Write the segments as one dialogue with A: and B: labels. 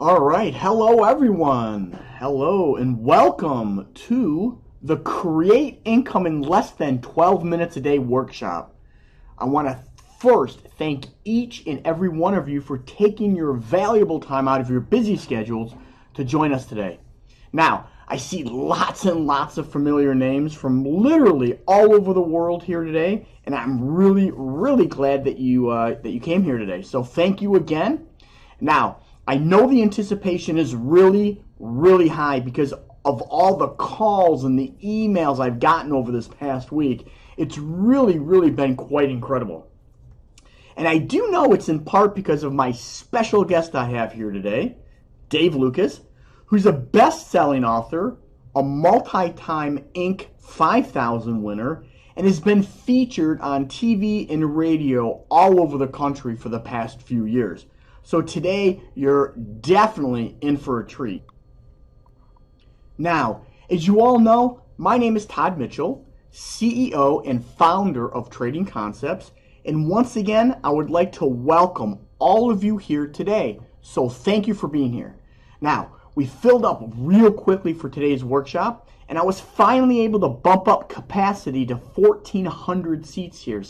A: All right. Hello, everyone. Hello, and welcome to the Create Income in Less Than 12 Minutes a Day workshop. I want to first thank each and every one of you for taking your valuable time out of your busy schedules to join us today. Now, I see lots and lots of familiar names from literally all over the world here today, and I'm really glad that you came here today. So thank you again. Now, I know the anticipation is really high because of all the calls and the emails I've gotten over this past week. It's really been quite incredible. And I do know it's in part because of my special guest I have here today, Dave Lucas, who's a best-selling author, a multi-time Inc. 5000 winner, and has been featured on TV and radio all over the country for the past few years. So today, you're definitely in for a treat. Now, as you all know, my name is Todd Mitchell, CEO and founder of Trading Concepts, and once again, I would like to welcome all of you here today. So thank you for being here. Now, we filled up real quickly for today's workshop, and I was finally able to bump up capacity to 1,400 seats here.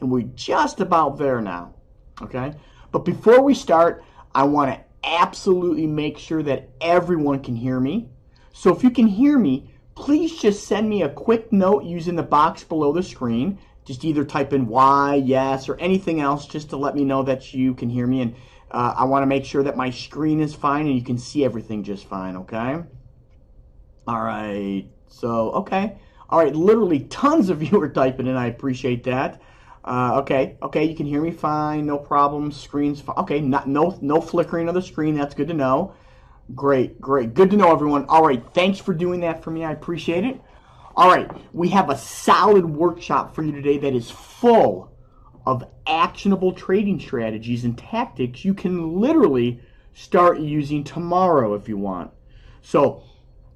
A: And we're just about there now, okay? But before we start, I want to absolutely make sure that everyone can hear me. So if you can hear me, please just send me a quick note using the box below the screen. Just either type in Y, yes, or anything else just to let me know that you can hear me. And I want to make sure that my screen is fine and you can see everything just fine, okay? All right, so, okay. All right, literally tons of you are typing in. I appreciate that. Okay, you can hear me fine, no problem, screen's fine. Okay, no flickering of the screen, that's good to know. Great, good to know, everyone. All right, thanks for doing that for me, I appreciate it. All right, we have a solid workshop for you today that is full of actionable trading strategies and tactics you can literally start using tomorrow if you want. So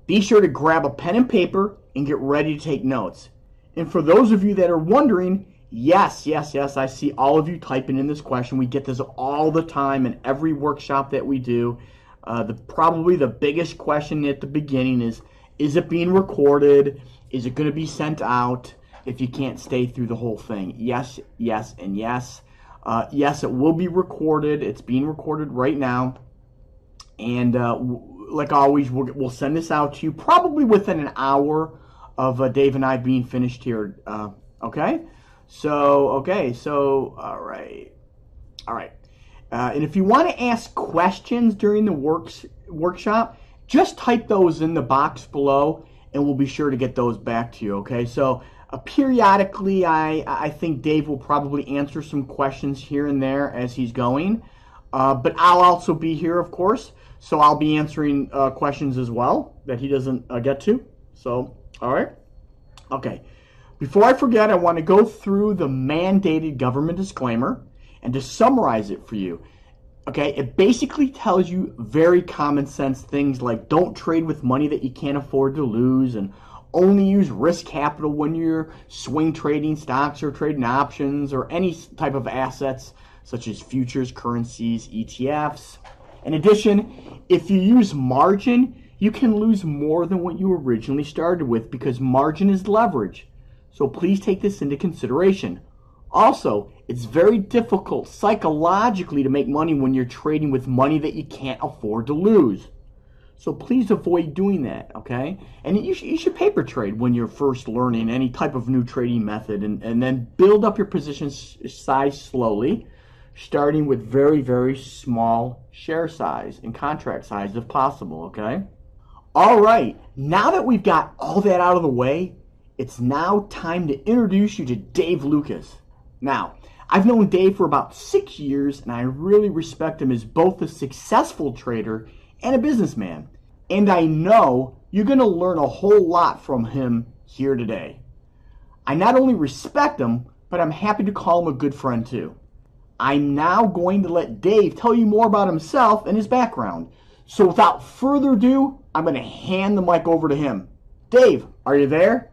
A: be sure to grab a pen and paper and get ready to take notes. And for those of you that are wondering, yes, I see all of you typing in this question. We get this all the time in every workshop that we do. Probably the biggest question at the beginning is it being recorded? Is it going to be sent out if you can't stay through the whole thing? Yes, and yes. Yes, it will be recorded. It's being recorded right now. And like always, we'll send this out to you probably within an hour of Dave and I being finished here. Okay? So, all right. And if you want to ask questions during the workshop, just type those in the box below, and we'll be sure to get those back to you, okay? So, periodically, I think Dave will probably answer some questions here and there as he's going. But I'll also be here, of course, so I'll be answering questions as well that he doesn't get to. So, all right? Okay. Before I forget, I want to go through the mandated government disclaimer and to summarize it for you. Okay, it basically tells you very common sense things like don't trade with money that you can't afford to lose, and only use risk capital when you're swing trading stocks or trading options or any type of assets such as futures, currencies, ETFs. In addition, if you use margin, you can lose more than what you originally started with because margin is leverage. So please take this into consideration. Also, it's very difficult psychologically to make money when you're trading with money that you can't afford to lose. So please avoid doing that, okay? And you should paper trade when you're first learning any type of new trading method, and then build up your position size slowly, starting with very small share size and contract size if possible, okay? All right, now that we've got all that out of the way, it's now time to introduce you to Dave Lucas. Now, I've known Dave for about 6 years, and I really respect him as both a successful trader and a businessman. And I know you're going to learn a whole lot from him here today. I not only respect him, but I'm happy to call him a good friend too. I'm now going to let Dave tell you more about himself and his background. So without further ado, I'm going to hand the mic over to him. Dave, are you there?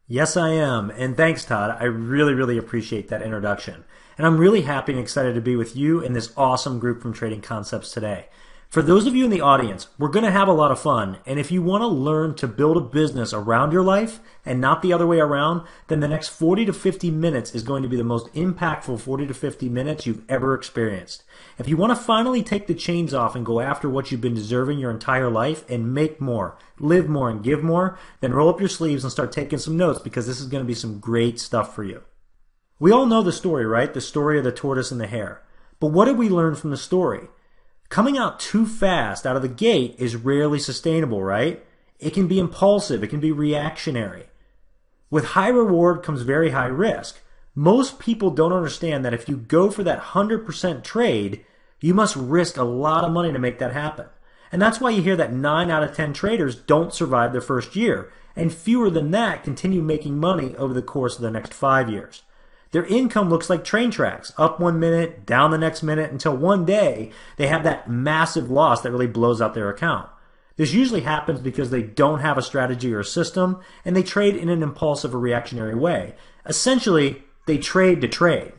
B: Yes, I am. And thanks, Todd. I really appreciate that introduction. And I'm really happy and excited to be with you and this awesome group from Trading Concepts today. For those of you in the audience, we're going to have a lot of fun, and if you want to learn to build a business around your life and not the other way around, then the next 40 to 50 minutes is going to be the most impactful 40 to 50 minutes you've ever experienced. If you want to finally take the chains off and go after what you've been deserving your entire life and make more, live more, and give more, then roll up your sleeves and start taking some notes, because this is going to be some great stuff for you. We all know the story, right? The story of the tortoise and the hare. But what did we learn from the story? Coming out too fast out of the gate is rarely sustainable, right? It can be impulsive. It can be reactionary. With high reward comes very high risk. Most people don't understand that if you go for that 100% trade, you must risk a lot of money to make that happen. And that's why you hear that 9 out of 10 traders don't survive their first year, and fewer than that continue making money over the course of the next 5 years. Their income looks like train tracks, up 1 minute, down the next minute, until one day they have that massive loss that really blows out their account. This usually happens because they don't have a strategy or a system, and they trade in an impulsive or reactionary way. Essentially, they trade to trade.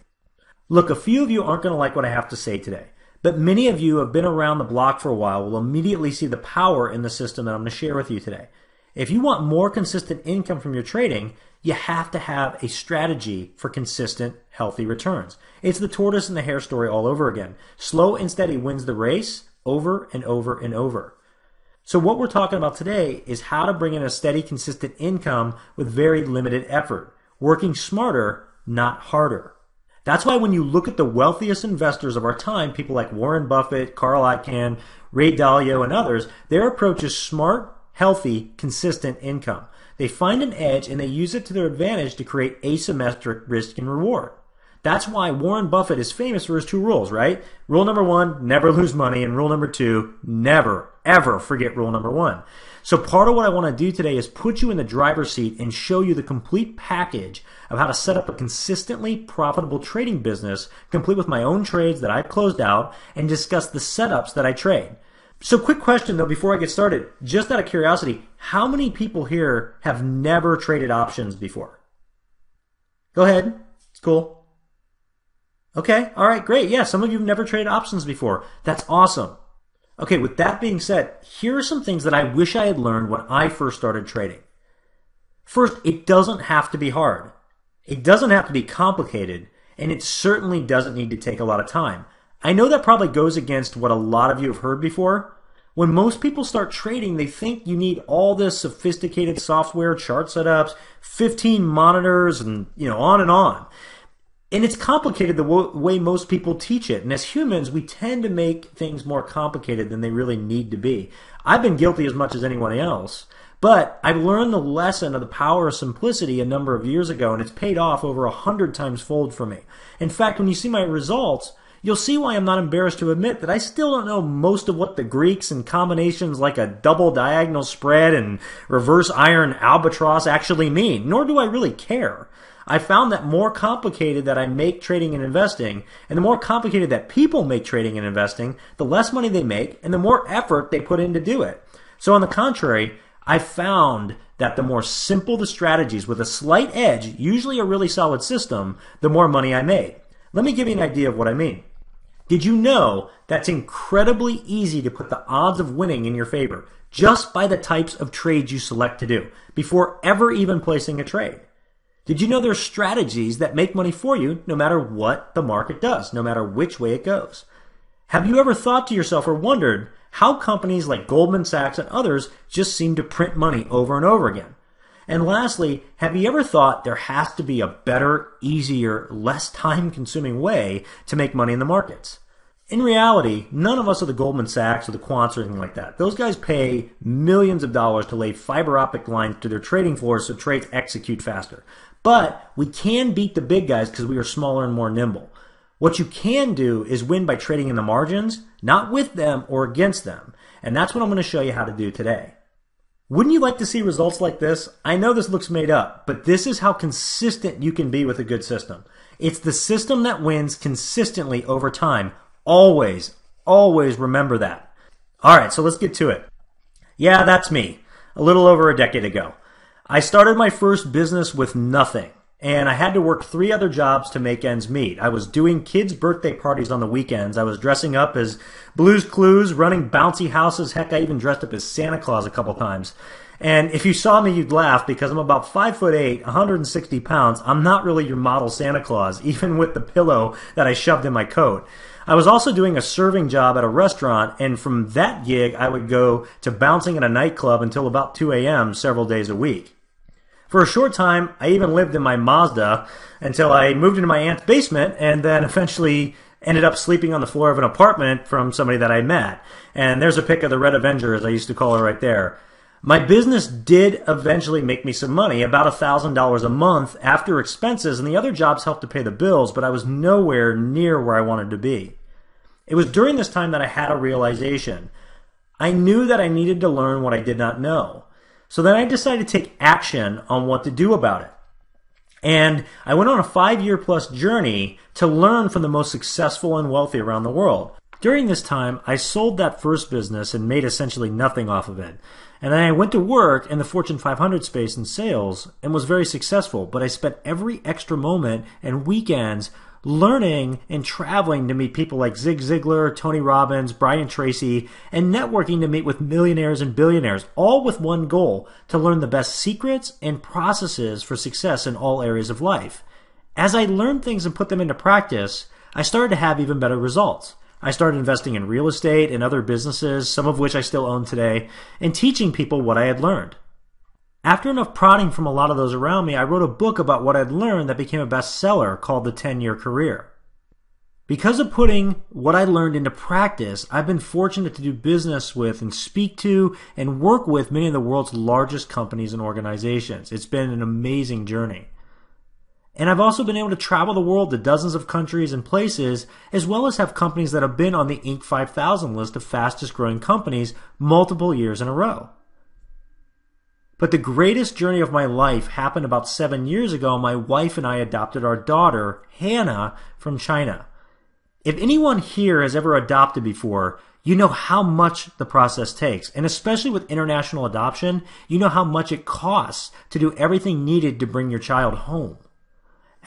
B: Look, a few of you aren't going to like what I have to say today, but many of you who have been around the block for a while will immediately see the power in the system that I'm going to share with you today. If you want more consistent income from your trading, you have to have a strategy for consistent, healthy returns. It's the tortoise and the hare story all over again. Slow and steady wins the race over and over and over. So what we're talking about today is how to bring in a steady, consistent income with very limited effort. Working smarter, not harder. That's why when you look at the wealthiest investors of our time, people like Warren Buffett, Carl Icahn, Ray Dalio, and others, their approach is smart, healthy, consistent income. They find an edge and they use it to their advantage to create asymmetric risk and reward. That's why Warren Buffett is famous for his 2 rules, right? Rule number 1, never lose money, and rule number 2, never, ever forget rule number 1. So part of what I want to do today is put you in the driver's seat and show you the complete package of how to set up a consistently profitable trading business, complete with my own trades that I've closed out, and discuss the setups that I trade. So quick question though before I get started, just out of curiosity, how many people here have never traded options before? Go ahead. It's cool. Okay, all right, great. Yeah, some of you have never traded options before. That's awesome. Okay, with that being said, here are some things that I wish I had learned when I first started trading. First, it doesn't have to be hard. It doesn't have to be complicated, and it certainly doesn't need to take a lot of time. I know that probably goes against what a lot of you have heard before. When most people start trading, they think you need all this sophisticated software, chart setups, 15 monitors, and on and on. And it's complicated the way most people teach it. And as humans, we tend to make things more complicated than they really need to be. I've been guilty as much as anyone else. But I learned the lesson of the power of simplicity a number of years ago, and it's paid off over 100 times fold for me. In fact, when you see my results, you'll see why I'm not embarrassed to admit that I still don't know most of what the Greeks and combinations like a double diagonal spread and reverse iron albatross actually mean, nor do I really care. I found that more complicated that I make trading and investing, and the more complicated that people make trading and investing, the less money they make and the more effort they put in to do it. So on the contrary, I found that the more simple the strategies with a slight edge, usually a really solid system, the more money I made. Let me give you an idea of what I mean. Did you know that's incredibly easy to put the odds of winning in your favor just by the types of trades you select to do before ever even placing a trade? Did you know there are strategies that make money for you no matter what the market does, no matter which way it goes? Have you ever thought to yourself or wondered how companies like Goldman Sachs and others just seem to print money over and over again? And lastly, have you ever thought there has to be a better, easier, less time-consuming way to make money in the markets? In reality, none of us are the Goldman Sachs or the quants or anything like that. Those guys pay millions of dollars to lay fiber optic lines to their trading floors so trades execute faster. But we can beat the big guys because we are smaller and more nimble. What you can do is win by trading in the margins, not with them or against them. And that's what I'm going to show you how to do today. Wouldn't you like to see results like this? I know this looks made up, but this is how consistent you can be with a good system. It's the system that wins consistently over time. Always, always remember that. All right, so let's get to it. Yeah, that's me. A little over a decade ago. I started my first business with nothing. and I had to work 3 other jobs to make ends meet. I was doing kids' birthday parties on the weekends. I was dressing up as Blue's Clues, running bouncy houses. Heck, I even dressed up as Santa Claus a couple times. And if you saw me, you'd laugh because I'm about 5'8", 160 pounds. I'm not really your model Santa Claus, even with the pillow that I shoved in my coat. I was also doing a serving job at a restaurant, and from that gig, I would go to bouncing at a nightclub until about 2 a.m. several days a week. For a short time, I even lived in my Mazda until I moved into my aunt's basement and then eventually ended up sleeping on the floor of an apartment from somebody that I met. And there's a pic of the Red Avenger, as I used to call her, right there. My business did eventually make me some money, about $1,000 a month after expenses, and the other jobs helped to pay the bills, but I was nowhere near where I wanted to be. It was during this time that I had a realization. I knew that I needed to learn what I did not know. So then I decided to take action on what to do about it. And I went on a 5-year-plus journey to learn from the most successful and wealthy around the world. During this time, I sold that first business and made essentially nothing off of it. And then I went to work in the Fortune 500 space in sales and was very successful, but I spent every extra moment and weekends learning and traveling to meet people like Zig Ziglar, Tony Robbins, Brian Tracy, and networking to meet with millionaires and billionaires, all with one goal: to learn the best secrets and processes for success in all areas of life. As I learned things and put them into practice, I started to have even better results. I started investing in real estate and other businesses, some of which I still own today, and teaching people what I had learned. After enough prodding from a lot of those around me, I wrote a book about what I'd learned that became a bestseller called The 10-Year Career. Because of putting what I learned into practice, I've been fortunate to do business with and speak to and work with many of the world's largest companies and organizations. It's been an amazing journey. And I've also been able to travel the world to dozens of countries and places, as well as have companies that have been on the Inc. 5000 list of fastest growing companies multiple years in a row. But the greatest journey of my life happened about 7 years ago. My wife and I adopted our daughter, Hannah, from China. If anyone here has ever adopted before, you know how much the process takes. And especially with international adoption, you know how much it costs to do everything needed to bring your child home.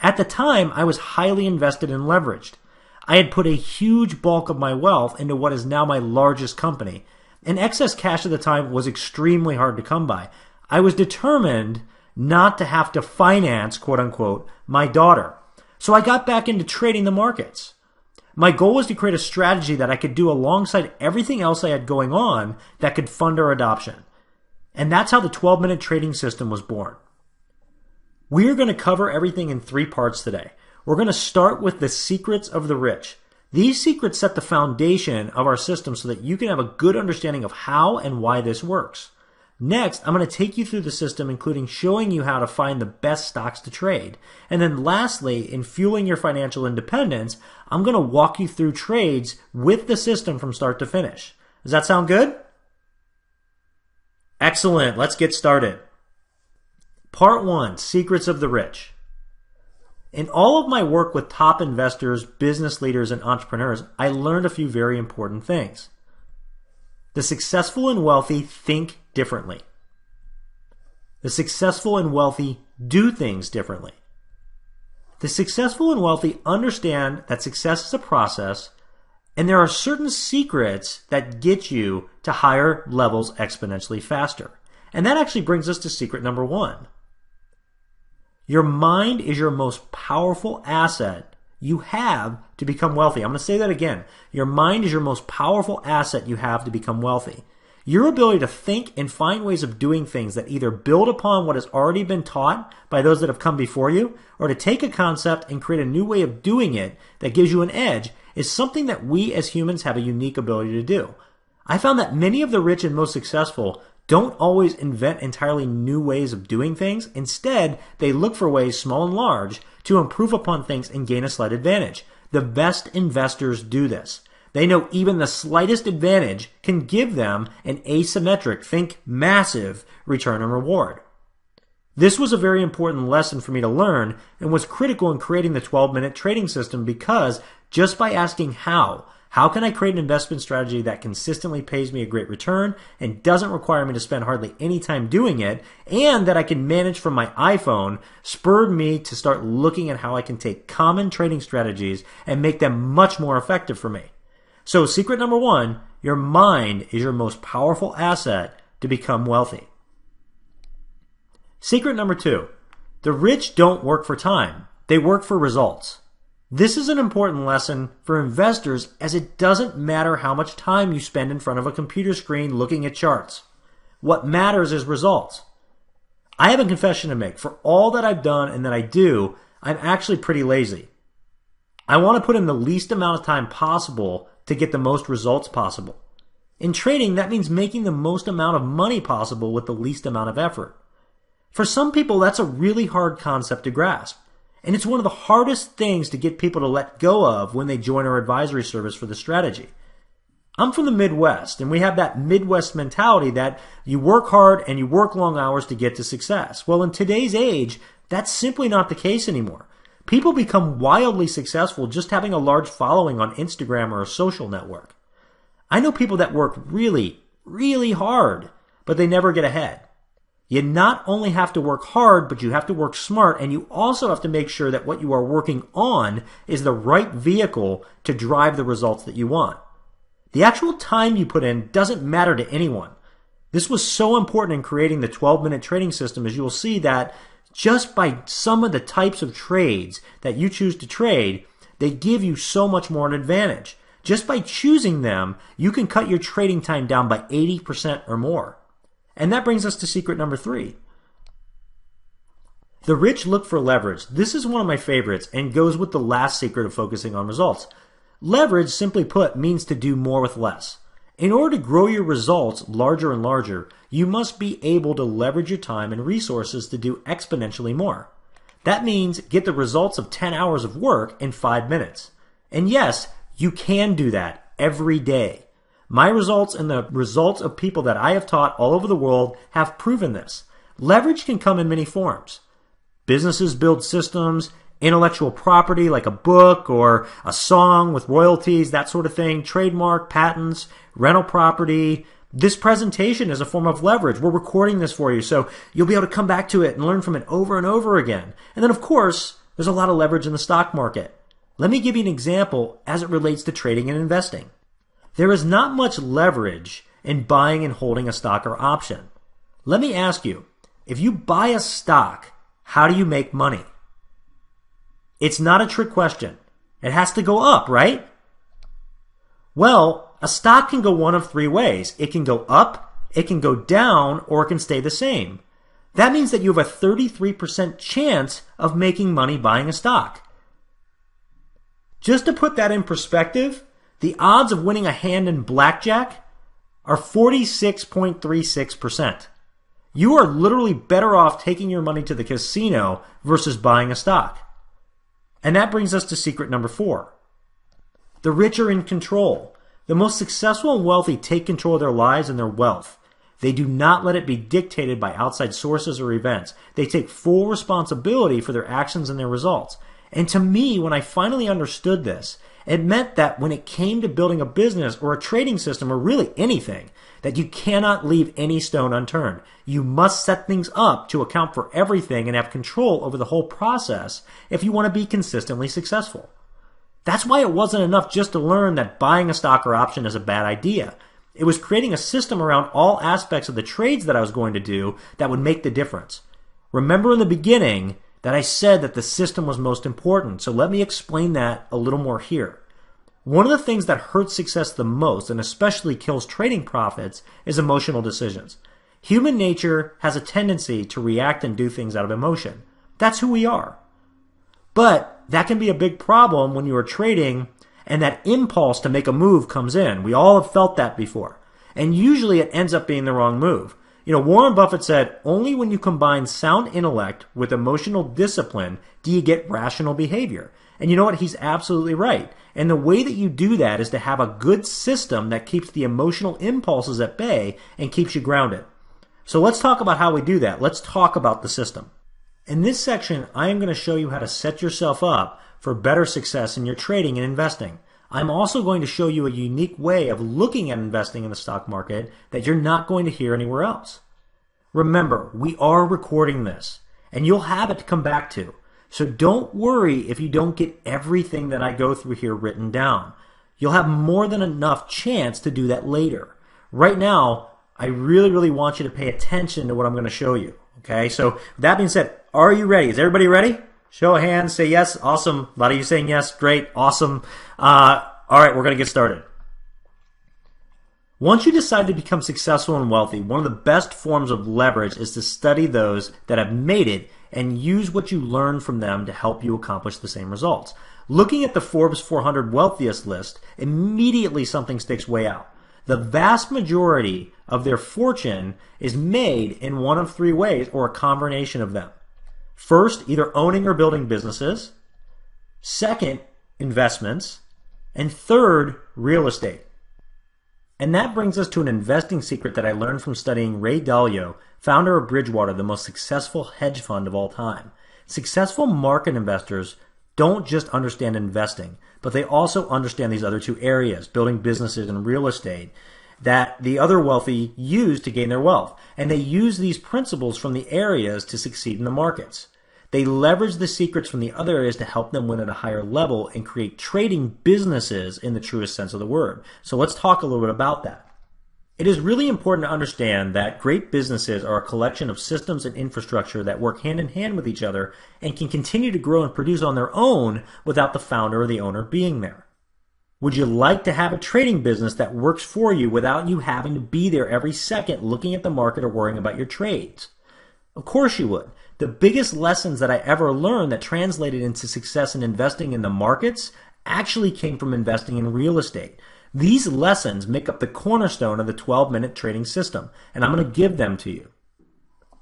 B: At the time, I was highly invested and leveraged. I had put a huge bulk of my wealth into what is now my largest company, and excess cash at the time was extremely hard to come by. I was determined not to have to finance, quote unquote, my daughter. So I got back into trading the markets. My goal was to create a strategy that I could do alongside everything else I had going on that could fund our adoption. And that's how the 12-minute trading system was born. We're going to cover everything in 3 parts today. We're going to start with the secrets of the rich. These secrets set the foundation of our system so that you can have a good understanding of how and why this works. Next, I'm going to take you through the system, including showing you how to find the best stocks to trade. And then lastly, in fueling your financial independence, I'm going to walk you through trades with the system from start to finish. Does that sound good? Excellent. Let's get started. Part 1, Secrets of the Rich. In all of my work with top investors, business leaders, and entrepreneurs, I learned a few very important things. The successful and wealthy think differently. The successful and wealthy do things differently. The successful and wealthy understand that success is a process, and there are certain secrets that get you to higher levels exponentially faster. And that actually brings us to secret number 1. Your mind is your most powerful asset you have to become wealthy. I'm going to say that again. Your mind is your most powerful asset you have to become wealthy. Your ability to think and find ways of doing things that either build upon what has already been taught by those that have come before you, or to take a concept and create a new way of doing it that gives you an edge, is something that we as humans have a unique ability to do. I found that many of the rich and most successful don't always invent entirely new ways of doing things. Instead, they look for ways, small and large, to improve upon things and gain a slight advantage. The best investors do this. They know even the slightest advantage can give them an asymmetric, think massive, return and reward. This was a very important lesson for me to learn and was critical in creating the 12-minute trading system because just by asking how How can I create an investment strategy that consistently pays me a great return and doesn't require me to spend hardly any time doing it, and that I can manage from my iPhone, spurred me to start looking at how I can take common trading strategies and make them much more effective for me. So secret number 1, your mind is your most powerful asset to become wealthy. Secret number 2, the rich don't work for time. They work for results. This is an important lesson for investors, as it doesn't matter how much time you spend in front of a computer screen looking at charts. What matters is results. I have a confession to make. For all that I've done and that I do, I'm actually pretty lazy. I want to put in the least amount of time possible to get the most results possible. In trading, that means making the most amount of money possible with the least amount of effort. For some people, that's a really hard concept to grasp. And it's one of the hardest things to get people to let go of when they join our advisory service for the strategy. I'm from the Midwest, and we have that Midwest mentality that you work hard and you work long hours to get to success. Well, in today's age, that's simply not the case anymore. People become wildly successful just having a large following on Instagram or a social network. I know people that work really, really hard, but they never get ahead. You not only have to work hard, but you have to work smart, and you also have to make sure that what you are working on is the right vehicle to drive the results that you want. The actual time you put in doesn't matter to anyone. This was so important in creating the 12-minute trading system, as you will see that just by some of the types of trades that you choose to trade, they give you so much more an advantage. Just by choosing them, you can cut your trading time down by 80% or more. And that brings us to secret number 3. The rich look for leverage. This is one of my favorites and goes with the last secret of focusing on results. Leverage, simply put, means to do more with less. In order to grow your results larger and larger, you must be able to leverage your time and resources to do exponentially more. That means get the results of 10 hours of work in 5 minutes. And yes, you can do that every day. My results and the results of people that I have taught all over the world have proven this. Leverage can come in many forms. Businesses build systems, intellectual property like a book or a song with royalties, that sort of thing, trademark, patents, rental property. This presentation is a form of leverage. We're recording this for you, so you'll be able to come back to it and learn from it over and over again. And then, of course, there's a lot of leverage in the stock market. Let me give you an example as it relates to trading and investing. There is not much leverage in buying and holding a stock or option. Let me ask you, if you buy a stock, how do you make money? It's not a trick question. It has to go up, right? Well, a stock can go one of 3 ways. It can go up, it can go down, or it can stay the same. That means that you have a 33% chance of making money buying a stock. Just to put that in perspective, the odds of winning a hand in blackjack are 46.36%. You are literally better off taking your money to the casino versus buying a stock. And that brings us to secret number 4. The rich are in control. The most successful and wealthy take control of their lives and their wealth. They do not let it be dictated by outside sources or events. They take full responsibility for their actions and their results. And to me, when I finally understood this, it meant that when it came to building a business or a trading system or really anything, that you cannot leave any stone unturned. You must set things up to account for everything and have control over the whole process if you want to be consistently successful. That's why it wasn't enough just to learn that buying a stock or option is a bad idea. It was creating a system around all aspects of the trades that I was going to do that would make the difference. Remember in the beginning that I said that the system was most important, so let me explain that a little more here. One of the things that hurts success the most, and especially kills trading profits, is emotional decisions. Human nature has a tendency to react and do things out of emotion. That's who we are. But that can be a big problem when you are trading and that impulse to make a move comes in. We all have felt that before. And usually it ends up being the wrong move. Warren Buffett said, only when you combine sound intellect with emotional discipline do you get rational behavior. And you know what? He's absolutely right. And the way that you do that is to have a good system that keeps the emotional impulses at bay and keeps you grounded. So let's talk about how we do that. Let's talk about the system. In this section, I am going to show you how to set yourself up for better success in your trading and investing. I'm also going to show you a unique way of looking at investing in the stock market that you're not going to hear anywhere else. Remember, we are recording this, and you'll have it to come back to. So don't worry if you don't get everything that I go through here written down. You'll have more than enough chance to do that later. Right now, I really want you to pay attention to what I'm going to show you. Okay, so with that being said, are you ready? Is everybody ready? Show of hands, say yes. Awesome. A lot of you saying yes. Great. Awesome. All right, we're going to get started. Once you decide to become successful and wealthy, one of the best forms of leverage is to study those that have made it and use what you learn from them to help you accomplish the same results. Looking at the Forbes 400 wealthiest list, immediately something sticks way out. The vast majority of their fortune is made in one of three ways or a combination of them. First, either owning or building businesses. Second, investments. And third, real estate. And that brings us to an investing secret that I learned from studying Ray Dalio, founder of Bridgewater, the most successful hedge fund of all time. Successful market investors don't just understand investing, but they also understand these other two areas, building businesses and real estate, that the other wealthy use to gain their wealth. And they use these principles from the areas to succeed in the markets. They leverage the secrets from the other areas to help them win at a higher level and create trading businesses in the truest sense of the word. So let's talk a little bit about that. It is really important to understand that great businesses are a collection of systems and infrastructure that work hand in hand with each other and can continue to grow and produce on their own without the founder or the owner being there. Would you like to have a trading business that works for you without you having to be there every second looking at the market or worrying about your trades? Of course you would. The biggest lessons that I ever learned that translated into success in investing in the markets actually came from investing in real estate. These lessons make up the cornerstone of the 12-minute trading system, and I'm going to give them to you.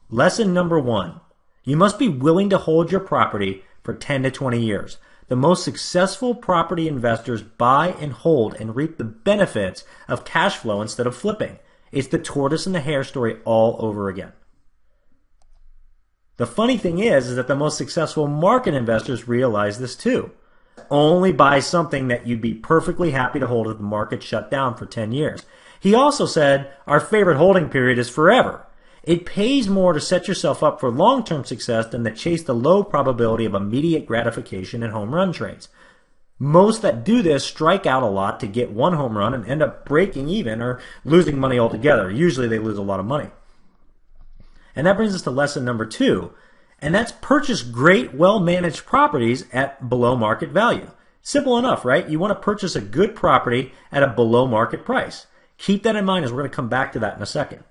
B: Lesson number 1. You must be willing to hold your property for 10 to 20 years. The most successful property investors buy and hold and reap the benefits of cash flow instead of flipping. It's the tortoise and the hare story all over again. The funny thing is that the most successful market investors realize this too. Only buy something that you'd be perfectly happy to hold if the market shut down for 10 years. He also said, our favorite holding period is forever. It pays more to set yourself up for long-term success than to chase the low probability of immediate gratification and home run trades. Most that do this strike out a lot to get one home run and end up breaking even or losing money altogether. Usually they lose a lot of money. And that brings us to lesson number 2. And that's purchase great, well-managed properties at below market value. Simple enough, right? You want to purchase a good property at a below market price. Keep that in mind as we're going to come back to that in a second.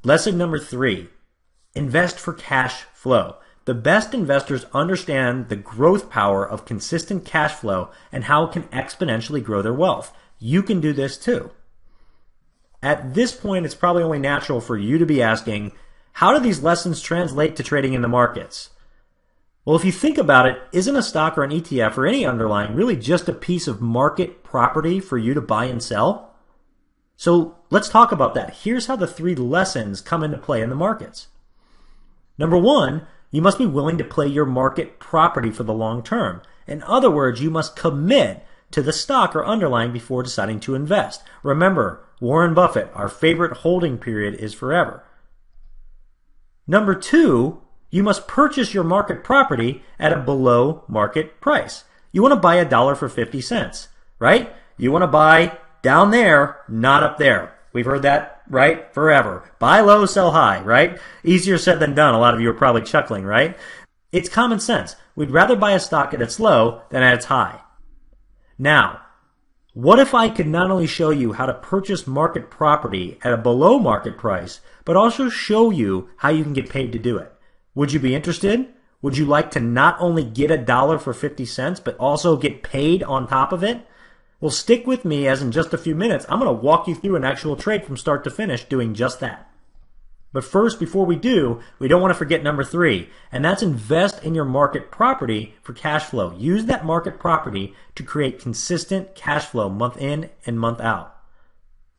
B: Lesson number 3, invest for cash flow. The best investors understand the growth power of consistent cash flow and how it can exponentially grow their wealth. You can do this too. At this point, it's probably only natural for you to be asking, how do these lessons translate to trading in the markets? Well, if you think about it, isn't a stock or an ETF or any underlying really just a piece of market property for you to buy and sell? So let's talk about that. Here's how the 3 lessons come into play in the markets. Number 1, you must be willing to play your market property for the long term. In other words, you must commit to the stock or underlying before deciding to invest. Remember, Warren Buffett, our favorite holding period is forever. Number 2, you must purchase your market property at a below market price. You want to buy $1 for 50 cents, right? You want to buy down there, not up there. We've heard that, right? Forever. Buy low, sell high, right? Easier said than done. A lot of you are probably chuckling, right? It's common sense. We'd rather buy a stock at its low than at its high. Now, what if I could not only show you how to purchase market property at a below market price, but also show you how you can get paid to do it? Would you be interested? Would you like to not only get $1 for 50 cents, but also get paid on top of it? Well, stick with me as in just a few minutes, I'm going to walk you through an actual trade from start to finish doing just that. But first, before we do, we don't want to forget number 3, and that's invest in your market property for cash flow. Use that market property to create consistent cash flow month in and month out.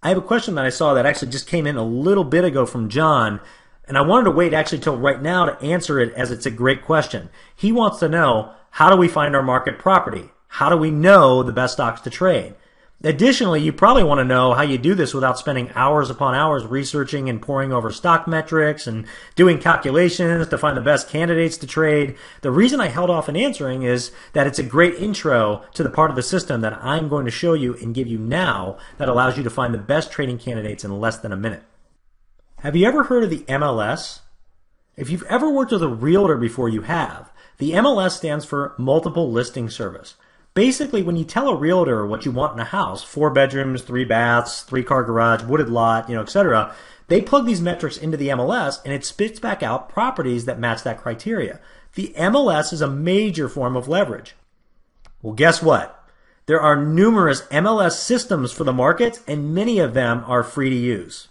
B: I have a question that I saw that actually just came in a little bit ago from John, and I wanted to wait actually till right now to answer it as it's a great question. He wants to know, how do we find our market property? How do we know the best stocks to trade? Additionally, you probably want to know how you do this without spending hours upon hours researching and poring over stock metrics and doing calculations to find the best candidates to trade. The reason I held off in answering is that it's a great intro to the part of the system that I'm going to show you and give you now that allows you to find the best trading candidates in less than a minute. Have you ever heard of the MLS? If you've ever worked with a realtor before, you have. The MLS stands for Multiple Listing Service. Basically, when you tell a realtor what you want in a house, 4 bedrooms, 3 baths, 3-car garage, wooded lot, etc., they plug these metrics into the MLS and it spits back out properties that match that criteria. The MLS is a major form of leverage. Well, guess what? There are numerous MLS systems for the markets and many of them are free to use.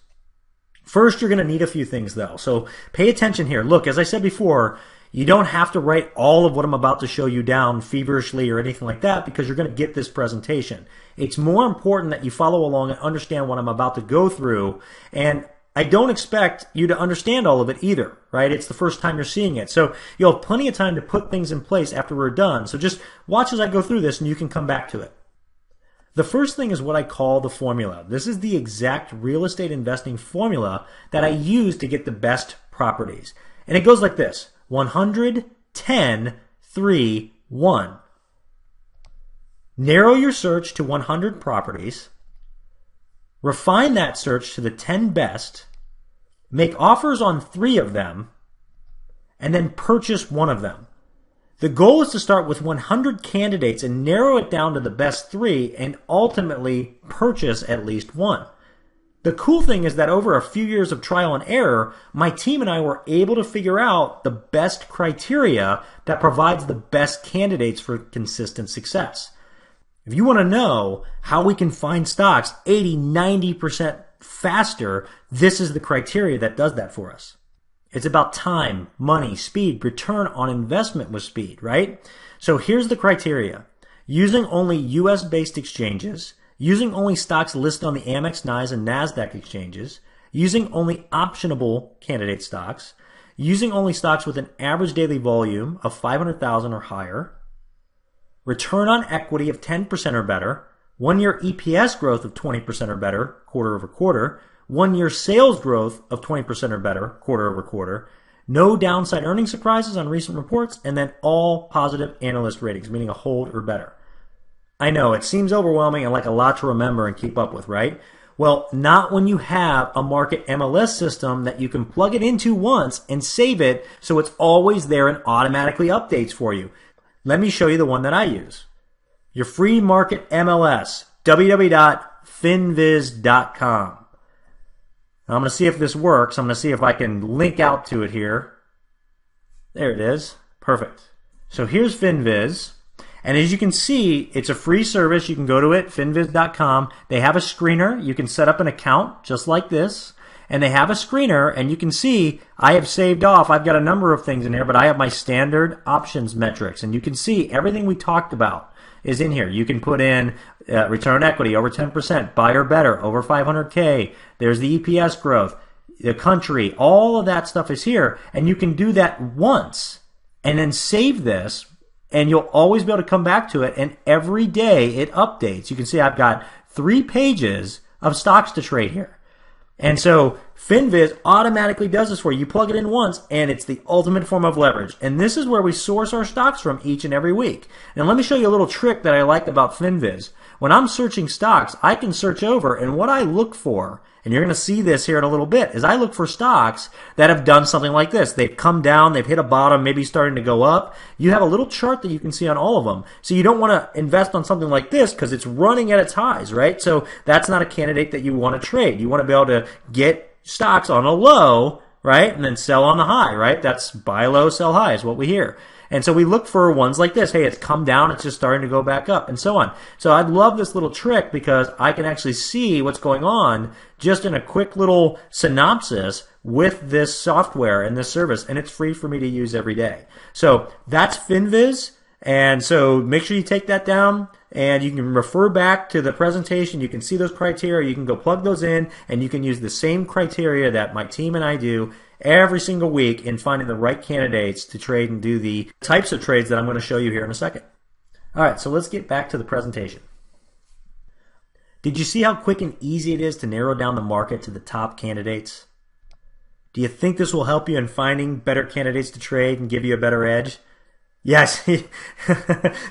B: First, you're going to need a few things though. So pay attention here. Look, as I said before, you don't have to write all of what I'm about to show you down feverishly or anything like that because you're going to get this presentation. It's more important that you follow along and understand what I'm about to go through. And I don't expect you to understand all of it either, right? It's the first time you're seeing it. So you'll have plenty of time to put things in place after we're done. So just watch as I go through this and you can come back to it. The first thing is what I call the formula. This is the exact real estate investing formula that I use to get the best properties. And it goes like this. 100, 10, 3, 1. Narrow your search to 100 properties. Refine that search to the 10 best. Make offers on 3 of them. And then purchase 1 of them. The goal is to start with 100 candidates and narrow it down to the best 3 and ultimately purchase at least 1. The cool thing is that over a few years of trial and error, my team and I were able to figure out the best criteria that provides the best candidates for consistent success. If you want to know how we can find stocks 80-90% faster, this is the criteria that does that for us. It's about time, money, speed, return on investment with speed, right? So here's the criteria. Using only US-based exchanges, using only stocks listed on the Amex, NYSE, and NASDAQ exchanges, using only optionable candidate stocks, using only stocks with an average daily volume of 500,000 or higher, return on equity of 10% or better, 1-year EPS growth of 20% or better, quarter over quarter, 1-year sales growth of 20% or better, quarter over quarter, no downside earnings surprises on recent reports, and then all positive analyst ratings, meaning a hold or better. I know, it seems overwhelming and like a lot to remember and keep up with, right? Well, not when you have a market MLS system that you can plug it into once and save it so it's always there and automatically updates for you. Let me show you the one that I use. Your free market MLS, www.finviz.com. I'm going to see if this works. I'm going to see if I can link out to it here. There it is. Perfect. So here's FinViz. And as you can see, it's a free service. You can go to it, finviz.com. They have a screener. You can set up an account just like this. And they have a screener, and you can see I have saved off. I've got a number of things in here, but I have my standard options metrics. And you can see everything we talked about is in here. You can put in return on equity over 10%, buy or better, over 500K. There's the EPS growth, the country, all of that stuff is here. And you can do that once and then save this. And you'll always be able to come back to it, and every day it updates. You can see I've got 3 pages of stocks to trade here. And so FinViz automatically does this for you. You plug it in once, and it's the ultimate form of leverage. And this is where we source our stocks from each and every week. Now let me show you a little trick that I like about FinViz. When I'm searching stocks, I can search over, and what I look for, and you're going to see this here in a little bit, is I look for stocks that have done something like this. They've come down, they've hit a bottom, maybe starting to go up. You have a little chart that you can see on all of them. So you don't want to invest on something like this because it's running at its highs, right? So that's not a candidate that you want to trade. You want to be able to get stocks on a low, right? And then sell on the high, right? That's buy low, sell high is what we hear. And so we look for ones like this. Hey, it's come down, it's just starting to go back up, and so on. So I love this little trick because I can actually see what's going on just in a quick little synopsis with this software and this service, and it's free for me to use every day. So that's FinViz, and so make sure you take that down, and you can refer back to the presentation. You can see those criteria. You can go plug those in, and you can use the same criteria that my team and I do every single week in finding the right candidates to trade and do the types of trades that I'm going to show you here in a second. All right, so let's get back to the presentation. Did you see how quick and easy it is to narrow down the market to the top candidates? Do you think this will help you in finding better candidates to trade and give you a better edge? Yes.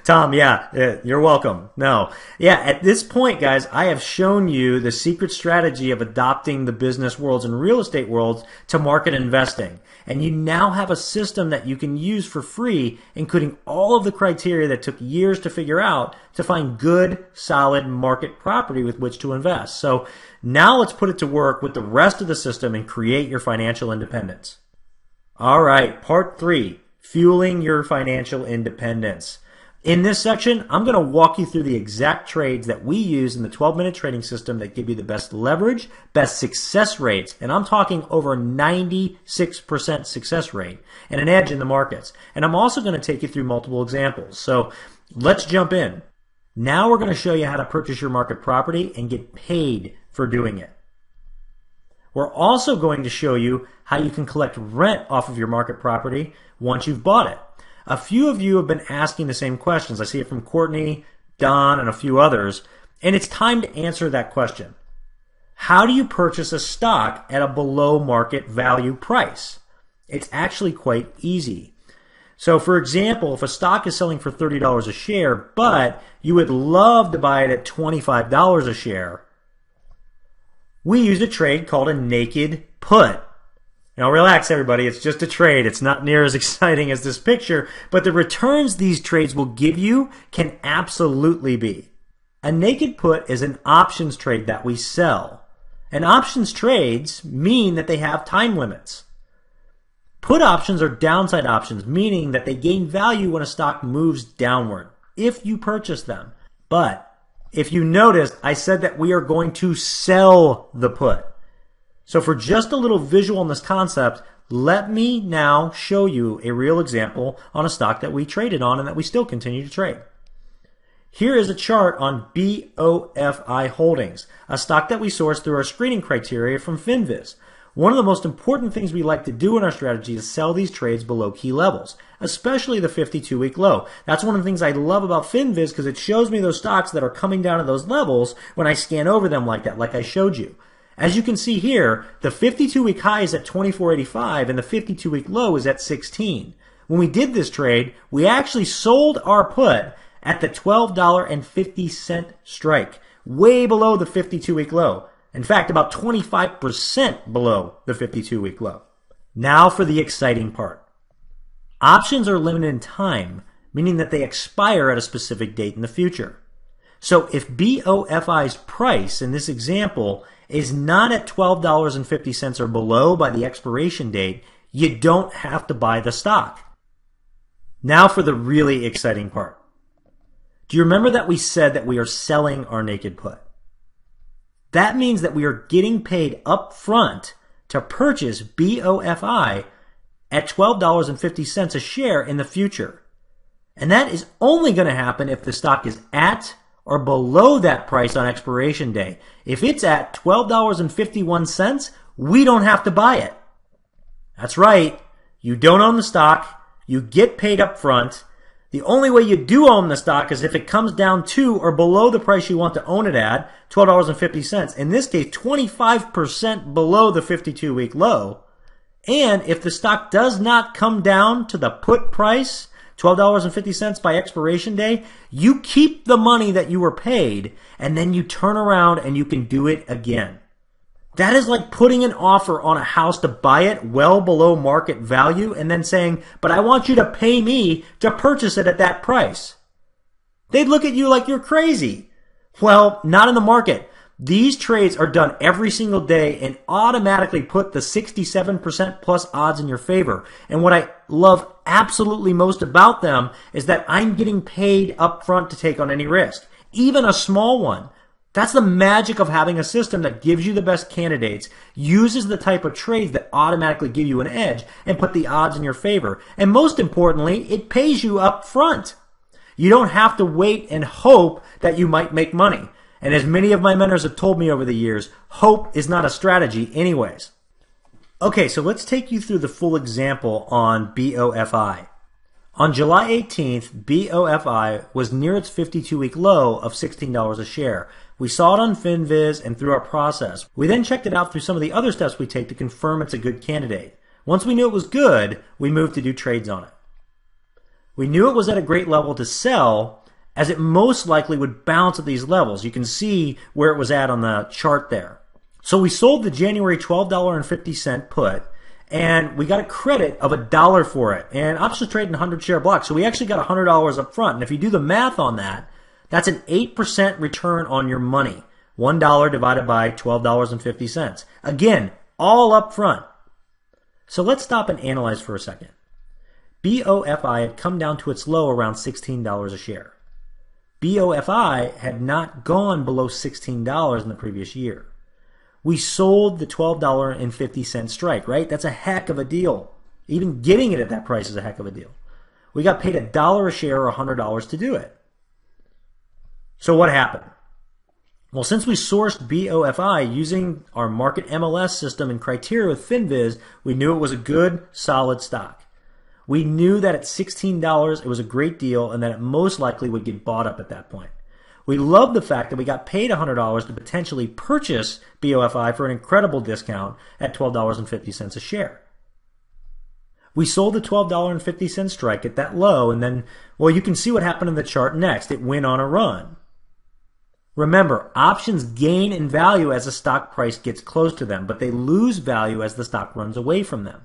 B: Tom, yeah, you're welcome. No. Yeah, at this point, guys, I have shown you the secret strategy of adopting the business worlds and real estate worlds to market investing. And you now have a system that you can use for free, including all of the criteria that took years to figure out to find good, solid market property with which to invest. So now let's put it to work with the rest of the system and create your financial independence. All right, part 3. Fueling your financial independence. In this section, I'm going to walk you through the exact trades that we use in the 12-minute trading system that give you the best leverage, best success rates, and I'm talking over 96% success rate, and an edge in the markets. And I'm also going to take you through multiple examples. So let's jump in. Now we're going to show you how to purchase your market property and get paid for doing it. We're also going to show you how you can collect rent off of your market property once you've bought it. A few of you have been asking the same questions. I see it from Courtney, Don, and a few others, and it's time to answer that question. How do you purchase a stock at a below market value price? It's actually quite easy. So for example, if a stock is selling for $30 a share, but you would love to buy it at $25 a share, we use a trade called a naked put. Now relax everybody, it's just a trade. It's not near as exciting as this picture, but the returns these trades will give you can absolutely be. A naked put is an options trade that we sell. And options trades mean that they have time limits. Put options are downside options, meaning that they gain value when a stock moves downward, if you purchase them. But if you noticed, I said that we are going to sell the put. So for just a little visual on this concept, let me now show you a real example on a stock that we traded on and that we still continue to trade. Here is a chart on BOFI Holdings, a stock that we sourced through our screening criteria from FinViz. One of the most important things we like to do in our strategy is sell these trades below key levels, especially the 52-week low. That's one of the things I love about FinViz because it shows me those stocks that are coming down to those levels when I scan over them like that, like I showed you. As you can see here, the 52-week high is at 24.85 and the 52-week low is at 16. When we did this trade, we actually sold our put at the $12.50 strike, way below the 52-week low. In fact, about 25% below the 52-week low. Now for the exciting part. Options are limited in time, meaning that they expire at a specific date in the future. So if BOFI's price in this example is not at $12.50 or below by the expiration date, you don't have to buy the stock. Now for the really exciting part. Do you remember that we said that we are selling our naked put? That means that we are getting paid up front to purchase BOFI at $12.50 a share in the future. And that is only going to happen if the stock is at or below that price on expiration day. If it's at $12.51, we don't have to buy it. That's right. You don't own the stock. You get paid up front. The only way you do own the stock is if it comes down to or below the price you want to own it at, $12.50. In this case, 25% below the 52-week low. And if the stock does not come down to the put price, $12.50 by expiration day, you keep the money that you were paid, and then you turn around and you can do it again. That is like putting an offer on a house to buy it well below market value and then saying, but I want you to pay me to purchase it at that price. They'd look at you like you're crazy. Well, not in the market. These trades are done every single day and automatically put the 67% plus odds in your favor. And what I love absolutely most about them is that I'm getting paid up front to take on any risk, even a small one. That's the magic of having a system that gives you the best candidates, uses the type of trades that automatically give you an edge, and put the odds in your favor. And most importantly, it pays you up front. You don't have to wait and hope that you might make money. And as many of my mentors have told me over the years, hope is not a strategy anyways. Okay, so let's take you through the full example on BOFI. On July 18th, BOFI was near its 52-week low of $16 a share. We saw it on FinViz and through our process. We then checked it out through some of the other steps we take to confirm it's a good candidate. Once we knew it was good, we moved to do trades on it. We knew it was at a great level to sell, as it most likely would bounce at these levels. You can see where it was at on the chart there. So we sold the January $12.50 put, and we got a credit of $1 for it. And options trade in 100 share blocks, so we actually got $100 up front. And if you do the math on that, that's an 8% return on your money. $1 divided by $12.50. Again, all up front. So let's stop and analyze for a second. BOFI had come down to its low around $16 a share. BOFI had not gone below $16 in the previous year. We sold the $12.50 strike, right? That's a heck of a deal. Even getting it at that price is a heck of a deal. We got paid $1 a share or $100 to do it. So what happened? Well, since we sourced BOFI using our market MLS system and criteria with FinViz, we knew it was a good, solid stock. We knew that at $16 it was a great deal and that it most likely would get bought up at that point. We loved the fact that we got paid $100 to potentially purchase BOFI for an incredible discount at $12.50 a share. We sold the $12.50 strike at that low, and then, well, you can see what happened in the chart next. It went on a run. Remember, options gain in value as the stock price gets close to them, but they lose value as the stock runs away from them.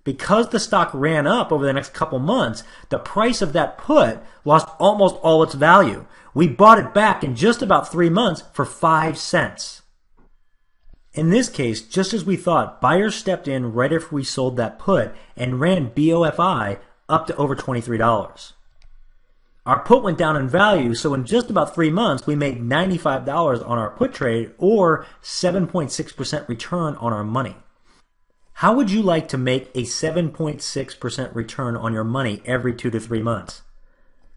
B: Because the stock ran up over the next couple months, the price of that put lost almost all its value. We bought it back in just about 3 months for 5 cents. In this case, just as we thought, buyers stepped in right after we sold that put and ran BOFI up to over $23. Our put went down in value, so in just about 3 months, we made $95 on our put trade or 7.6% return on our money. How would you like to make a 7.6% return on your money every 2 to 3 months?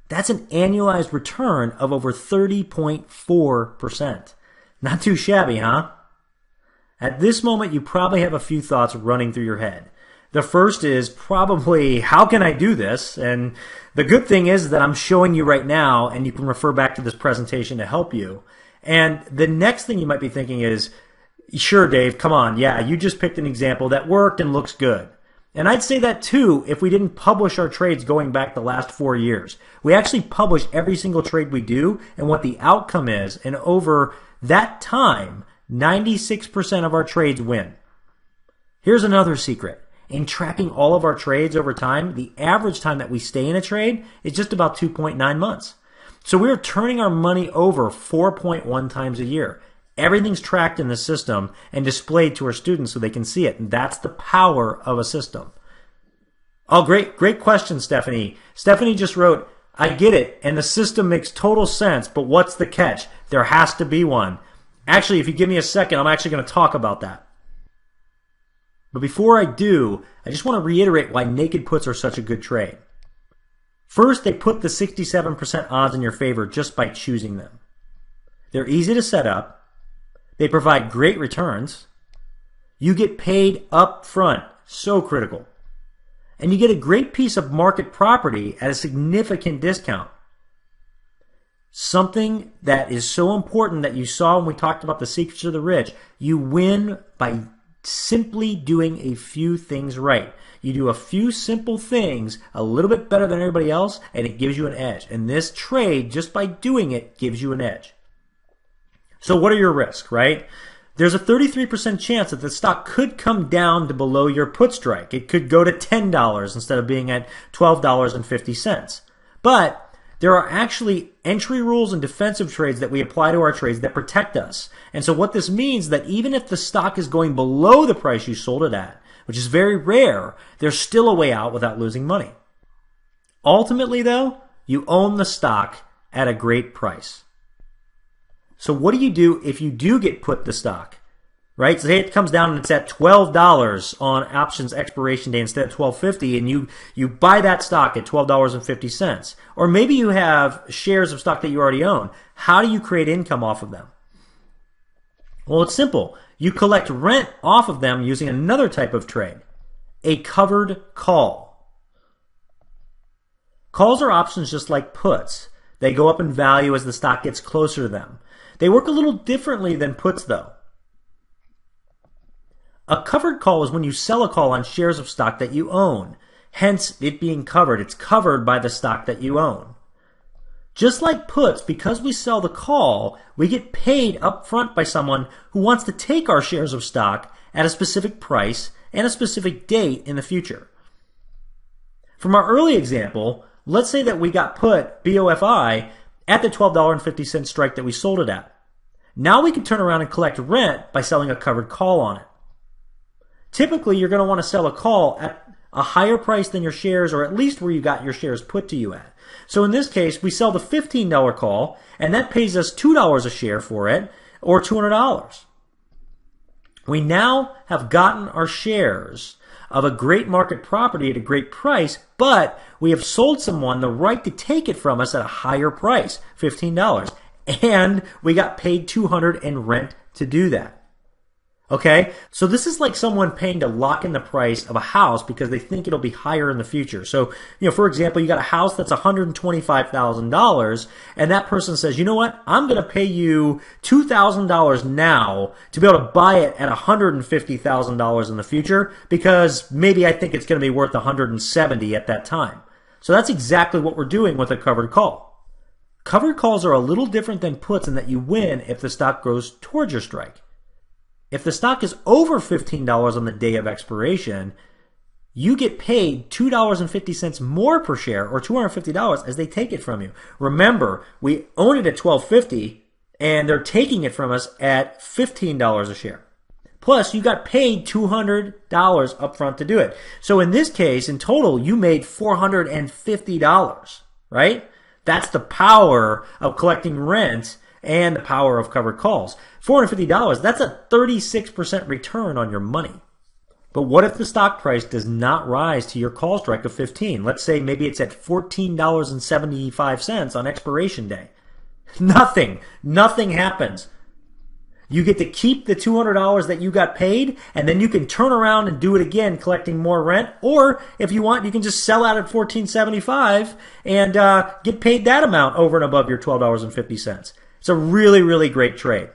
B: That's an annualized return of over 30.4%. Not too shabby, huh? At this moment, you probably have a few thoughts running through your head. The first is probably, how can I do this? And the good thing is that I'm showing you right now, and you can refer back to this presentation to help you. And the next thing you might be thinking is, sure, Dave, come on. Yeah, you just picked an example that worked and looks good. And I'd say that too if we didn't publish our trades going back the last 4 years. We actually publish every single trade we do and what the outcome is. And over that time, 96% of our trades win. Here's another secret. In tracking all of our trades over time, the average time that we stay in a trade is just about 2.9 months. So we're turning our money over 4.1 times a year. Everything's tracked in the system and displayed to our students so they can see it. And that's the power of a system. Oh, great question, Stephanie. Stephanie just wrote, I get it, and the system makes total sense, but what's the catch? There has to be one. Actually, if you give me a second, I'm actually going to talk about that. But before I do, I just want to reiterate why naked puts are such a good trade. First, they put the 67% odds in your favor just by choosing them. They're easy to set up. They provide great returns. You get paid up front, so critical. And you get a great piece of market property at a significant discount. Something that is so important that you saw when we talked about the secrets of the rich. You win by simply doing a few things right. You do a few simple things a little bit better than everybody else, and it gives you an edge. And this trade, just by doing it, gives you an edge. So what are your risks, right? There's a 33% chance that the stock could come down to below your put strike. It could go to $10 instead of being at $12.50. But there are actually entry rules and defensive trades that we apply to our trades that protect us. And so what this means is that even if the stock is going below the price you sold it at, which is very rare, there's still a way out without losing money. Ultimately, though, you own the stock at a great price. So what do you do if you do get put the stock, right? Say it comes down and it's at $12 on options expiration day instead of $12.50, and you buy that stock at $12.50. Or maybe you have shares of stock that you already own. How do you create income off of them? Well, it's simple. You collect rent off of them using another type of trade, a covered call. Calls are options just like puts. They go up in value as the stock gets closer to them. They work a little differently than puts though. A covered call is when you sell a call on shares of stock that you own. Hence, it being covered. It's covered by the stock that you own. Just like puts, because we sell the call, we get paid up front by someone who wants to take our shares of stock at a specific price and a specific date in the future. From our early example, let's say that we got put BOFI at the $12.50 strike that we sold it at. Now we can turn around and collect rent by selling a covered call on it. Typically, you're going to want to sell a call at a higher price than your shares, or at least where you got your shares put to you at. So in this case, we sell the $15 call, and that pays us $2 a share for it, or $200. We now have gotten our shares of a great market property at a great price, but we have sold someone the right to take it from us at a higher price, $15, and we got paid $200 in rent to do that. Okay, so this is like someone paying to lock in the price of a house because they think it'll be higher in the future. So, for example, you got a house that's $125,000, and that person says, you know what, I'm going to pay you $2,000 now to be able to buy it at $150,000 in the future because maybe I think it's going to be worth $170,000 at that time. So that's exactly what we're doing with a covered call. Covered calls are a little different than puts in that you win if the stock goes towards your strike. If the stock is over $15 on the day of expiration, you get paid $2.50 more per share, or $250 as they take it from you. Remember, we own it at $12.50 and they're taking it from us at $15 a share. Plus, you got paid $200 up front to do it. So in this case, in total, you made $450, right? That's the power of collecting rent and the power of covered calls. $450, that's a 36% return on your money. But what if the stock price does not rise to your call strike of 15? Let's say maybe it's at $14.75 on expiration day. Nothing happens. You get to keep the $200 that you got paid, and then you can turn around and do it again, collecting more rent. Or if you want, you can just sell out at $14.75 and get paid that amount over and above your $12.50. It's a really, really great trade.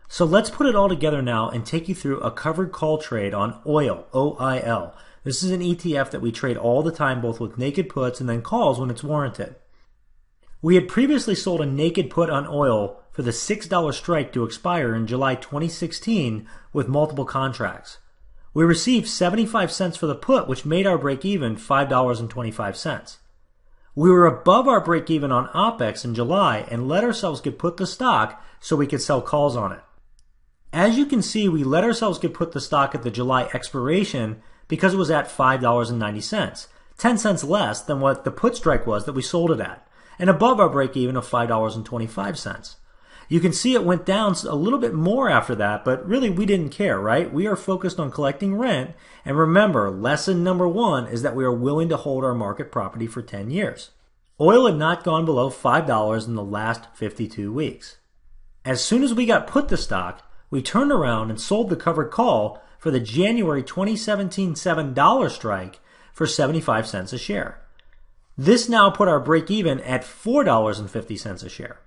B: So let's put it all together now and take you through a covered call trade on oil, OIL. This is an ETF that we trade all the time, both with naked puts and then calls when it's warranted. We had previously sold a naked put on oil for the $6 strike to expire in July 2016 with multiple contracts. We received 75 cents for the put, which made our break even $5.25. We were above our break even on OPEX in July and let ourselves get put the stock so we could sell calls on it. As you can see, we let ourselves get put the stock at the July expiration because it was at $5.90, 10 cents less than what the put strike was that we sold it at, and above our break even of $5.25. You can see it went down a little bit more after that, but really we didn't care, right? We are focused on collecting rent, and remember, lesson number 1 is that we are willing to hold our market property for 10 years. Oil had not gone below $5 in the last 52 weeks. As soon as we got put the stock, we turned around and sold the covered call for the January 2017 $7 strike for 75 cents a share. This now put our break even at $4.50 a share.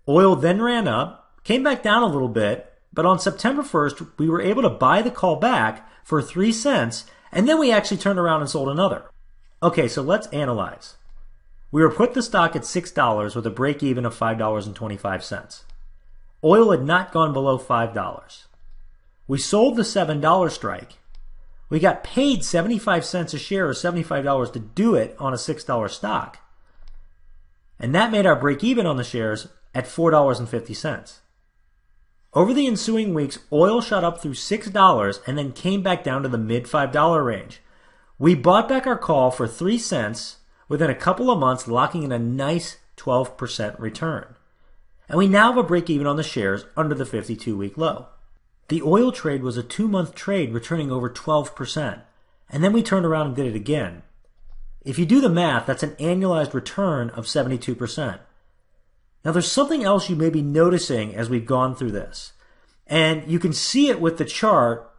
B: Oil then ran up, came back down a little bit, but on September 1st, we were able to buy the call back for 3 cents, and then we actually turned around and sold another. Okay, so let's analyze. We were put the stock at $6 with a break even of $5.25. Oil had not gone below $5. We sold the $7 strike. We got paid 75 cents a share, or $75 to do it on a $6 stock. And that made our break even on the shares at $4.50. Over the ensuing weeks, oil shot up through $6 and then came back down to the mid $5 range. We bought back our call for 3 cents within a couple of months, locking in a nice 12% return. And we now have a break even on the shares under the 52-week low. The oil trade was a 2-month trade returning over 12%, and then we turned around and did it again. If you do the math, that's an annualized return of 72%. Now there's something else you may be noticing as we've gone through this, and you can see it with the chart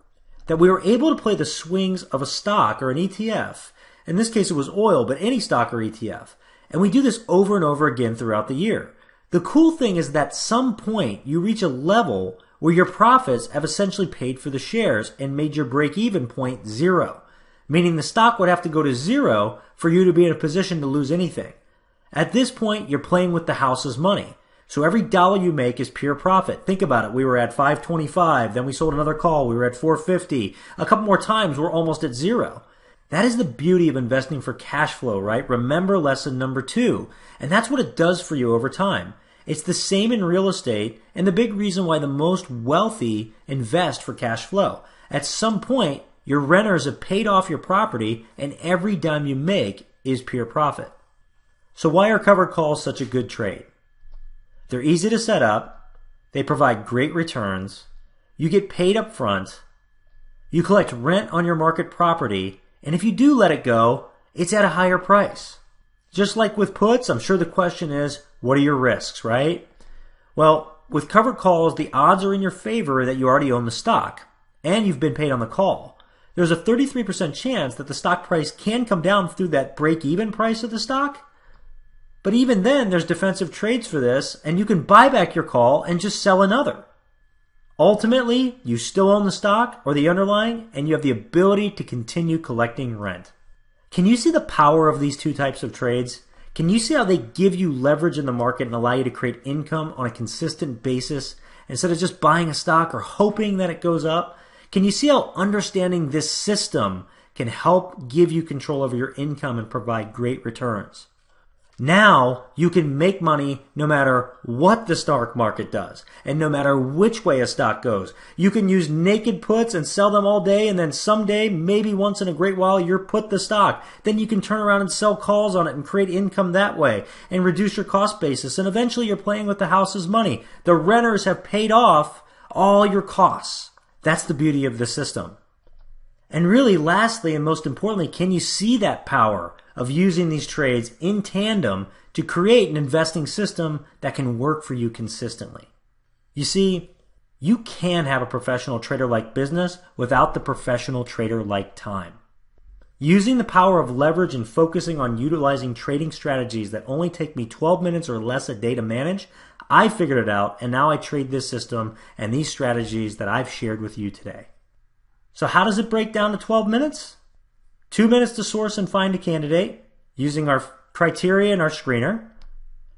B: that we were able to play the swings of a stock or an ETF In this case, it was oil, but any stock or ETF. And we do this over and over again throughout the year. The cool thing is that at some point you reach a level where your profits have essentially paid for the shares and made your break-even point zero, meaning the stock would have to go to zero for you to be in a position to lose anything. At this point, you're playing with the house's money. So every dollar you make is pure profit. Think about it. We were at 525, then we sold another call. We were at 450. A couple more times, we're almost at zero. That is the beauty of investing for cash flow, right? Remember lesson number 2. And that's what it does for you over time. It's the same in real estate and the big reason why the most wealthy invest for cash flow. At some point, your renters have paid off your property and every dime you make is pure profit. So why are covered calls such a good trade? They're easy to set up, they provide great returns, you get paid up front, you collect rent on your market property, and if you do let it go, it's at a higher price. Just like with puts, I'm sure the question is, what are your risks, right? Well, with covered calls, the odds are in your favor that you already own the stock, and you've been paid on the call. There's a 33% chance that the stock price can come down through that break-even price of the stock. But even then, there's defensive trades for this, and you can buy back your call and just sell another. Ultimately, you still own the stock or the underlying, and you have the ability to continue collecting rent. Can you see the power of these two types of trades? Can you see how they give you leverage in the market and allow you to create income on a consistent basis instead of just buying a stock or hoping that it goes up? Can you see how understanding this system can help give you control over your income and provide great returns? Now you can make money no matter what the stock market does and no matter which way a stock goes. You can use naked puts and sell them all day, and then someday, maybe once in a great while, you're put the stock. Then you can turn around and sell calls on it and create income that way and reduce your cost basis, and eventually you're playing with the house's money. The renters have paid off all your costs. That's the beauty of the system. And really, lastly and most importantly, can you see that power of using these trades in tandem to create an investing system that can work for you consistently? You see, you can have a professional trader-like business without the professional trader-like time. Using the power of leverage and focusing on utilizing trading strategies that only take me 12 minutes or less a day to manage, I figured it out, and now I trade this system and these strategies that I've shared with you today. So how does it break down to 12 minutes? 2 minutes to source and find a candidate using our criteria and our screener.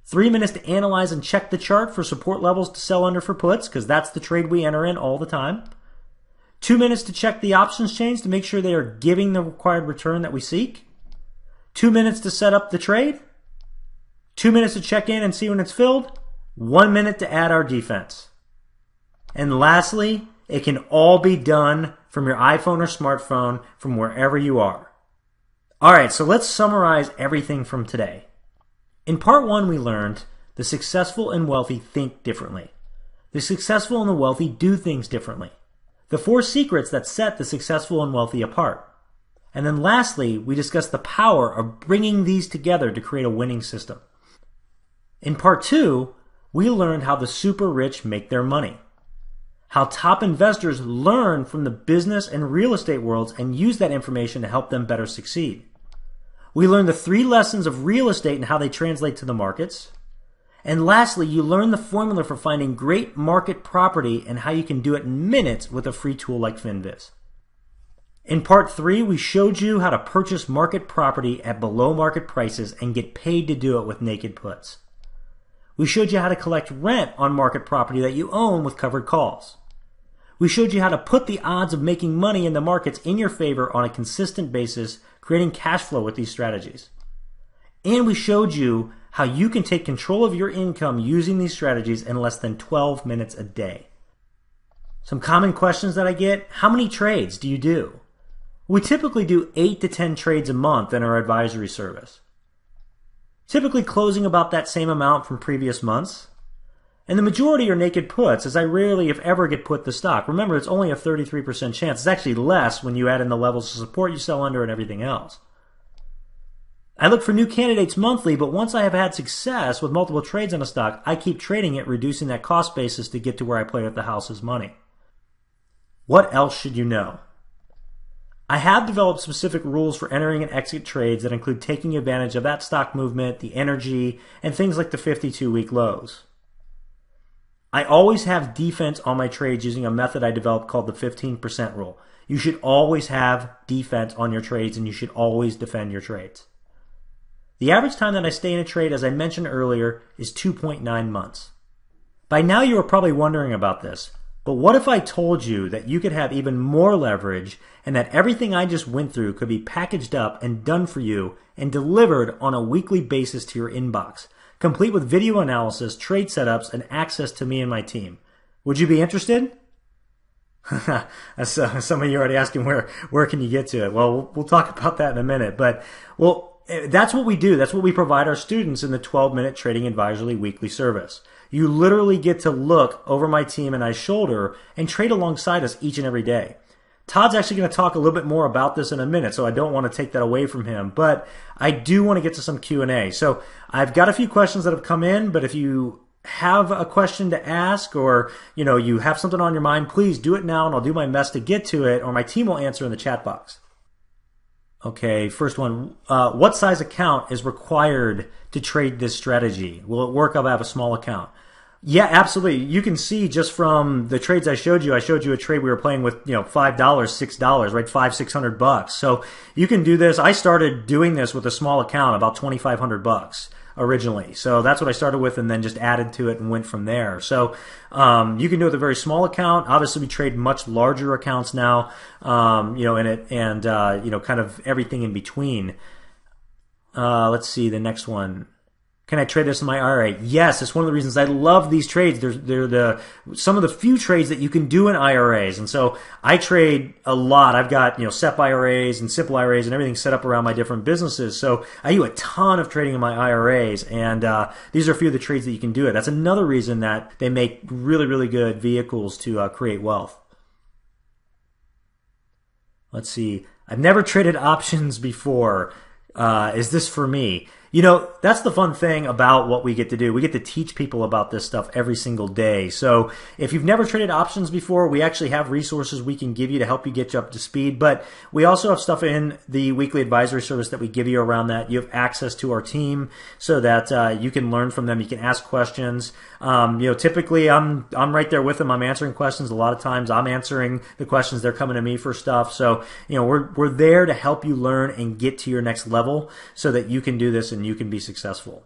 B: 3 minutes to analyze and check the chart for support levels to sell under for puts, because that's the trade we enter in all the time. 2 minutes to check the options chains to make sure they are giving the required return that we seek. 2 minutes to set up the trade. 2 minutes to check in and see when it's filled. 1 minute to add our defense. And lastly, it can all be done from your iPhone or smartphone from wherever you are. All right, so let's summarize everything from today. In part 1, we learned the successful and wealthy think differently. The successful and the wealthy do things differently. The 4 secrets that set the successful and wealthy apart. And then lastly, we discussed the power of bringing these together to create a winning system. In part 2, we learned how the super rich make their money. How top investors learn from the business and real estate worlds and use that information to help them better succeed. We learned the 3 lessons of real estate and how they translate to the markets. And lastly, you learn the formula for finding great market property and how you can do it in minutes with a free tool like FinViz. In part 3, we showed you how to purchase market property at below market prices and get paid to do it with naked puts. We showed you how to collect rent on market property that you own with covered calls. We showed you how to put the odds of making money in the markets in your favor on a consistent basis, creating cash flow with these strategies. And we showed you how you can take control of your income using these strategies in less than 12 minutes a day. Some common questions that I get: how many trades do you do? We typically do 8 to 10 trades a month in our advisory service. Typically closing about that same amount from previous months. And the majority are naked puts, as I rarely, if ever, get put the stock. Remember, it's only a 33% chance. It's actually less when you add in the levels of support you sell under and everything else. I look for new candidates monthly, but once I have had success with multiple trades on a stock, I keep trading it, reducing that cost basis to get to where I play with the house's money. What else should you know? I have developed specific rules for entering and exit trades that include taking advantage of that stock movement, the energy, and things like the 52-week lows. I always have defense on my trades using a method I developed called the 15% rule. You should always have defense on your trades, and you should always defend your trades. The average time that I stay in a trade, as I mentioned earlier, is 2.9 months. By now you are probably wondering about this, but what if I told you that you could have even more leverage and that everything I just went through could be packaged up and done for you and delivered on a weekly basis to your inbox, complete with video analysis, trade setups, and access to me and my team? Would you be interested? Some of you are already asking where can you get to it? Well, we'll talk about that in a minute. But, that's what we do. That's what we provide our students in the 12-minute Trading Advisory weekly service. You literally get to look over my team and I's shoulder and trade alongside us each and every day. Todd's actually going to talk a little bit more about this in a minute, so I don't want to take that away from him. But I do want to get to some Q&A. So I've got a few questions that have come in, but if you have a question to ask or you have something on your mind, please do it now and I'll do my best to get to it, or my team will answer in the chat box. Okay, first one. What size account is required to trade this strategy? Will it work if I have a small account? Yeah, absolutely. You can see just from the trades I showed you a trade we were playing with, $5, $6, right? $500-600. So you can do this. I started doing this with a small account, about $2,500 originally. So that's what I started with, and then just added to it and went from there. So you can do it with a very small account. Obviously, we trade much larger accounts now, in it, and kind of everything in between. Let's see the next one. Can I trade this in my IRA? Yes, it's one of the reasons I love these trades. They're some of the few trades that you can do in IRAs. And so I trade a lot. I've got, SEP IRAs and simple IRAs and everything set up around my different businesses. So I do a ton of trading in my IRAs, and these are a few of the trades that you can do it. That's another reason that they make really, really good vehicles to create wealth. Let's see. I've never traded options before. Is this for me? That's the fun thing about what we get to do. We get to teach people about this stuff every single day. So if you've never traded options before, we actually have resources we can give you to help you get you up to speed. But we also have stuff in the weekly advisory service that we give you around that. You have access to our team so that you can learn from them. You can ask questions. Typically I'm right there with them. I'm answering questions. A lot of times I'm answering the questions. They're coming to me for stuff. So, we're there to help you learn and get to your next level so that you can do this and you can be successful.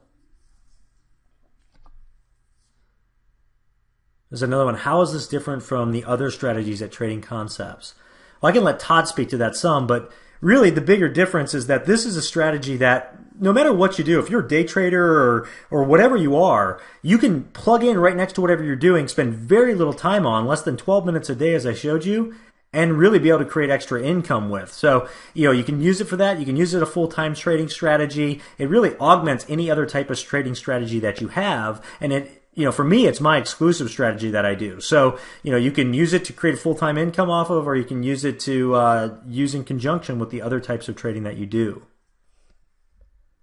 B: There's another one. How is this different from the other strategies at Trading Concepts? Well, I can let Todd speak to that some, but really the bigger difference is that this is a strategy that no matter what you do, if you're a day trader or whatever you are, you can plug in right next to whatever you're doing, spend very little time on, less than 12 minutes a day as I showed you, and really be able to create extra income with. So, you can use it for that. You can use it as a full-time trading strategy. It really augments any other type of trading strategy that you have. And it, for me, it's my exclusive strategy that I do. So, you can use it to create a full-time income off of, or you can use it to use in conjunction with the other types of trading that you do.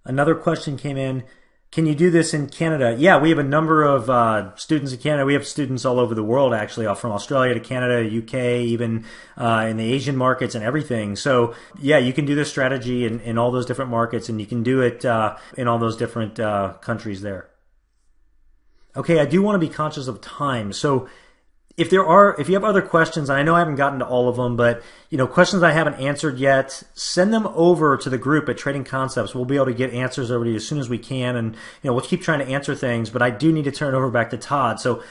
B: Another question came in. Can you do this in Canada? Yeah, we have a number of students in Canada. We have students all over the world, actually, from Australia to Canada, UK, even in the Asian markets and everything. So, yeah, you can do this strategy in all those different markets, and you can do it in all those different countries there. Okay, I do want to be conscious of time. So, if you have other questions, and I know I haven't gotten to all of them, but questions I haven't answered yet, send them over to the group at Trading Concepts. We'll be able to get answers over to you as soon as we can, and we'll keep trying to answer things. But I do need to turn it over back to Todd. So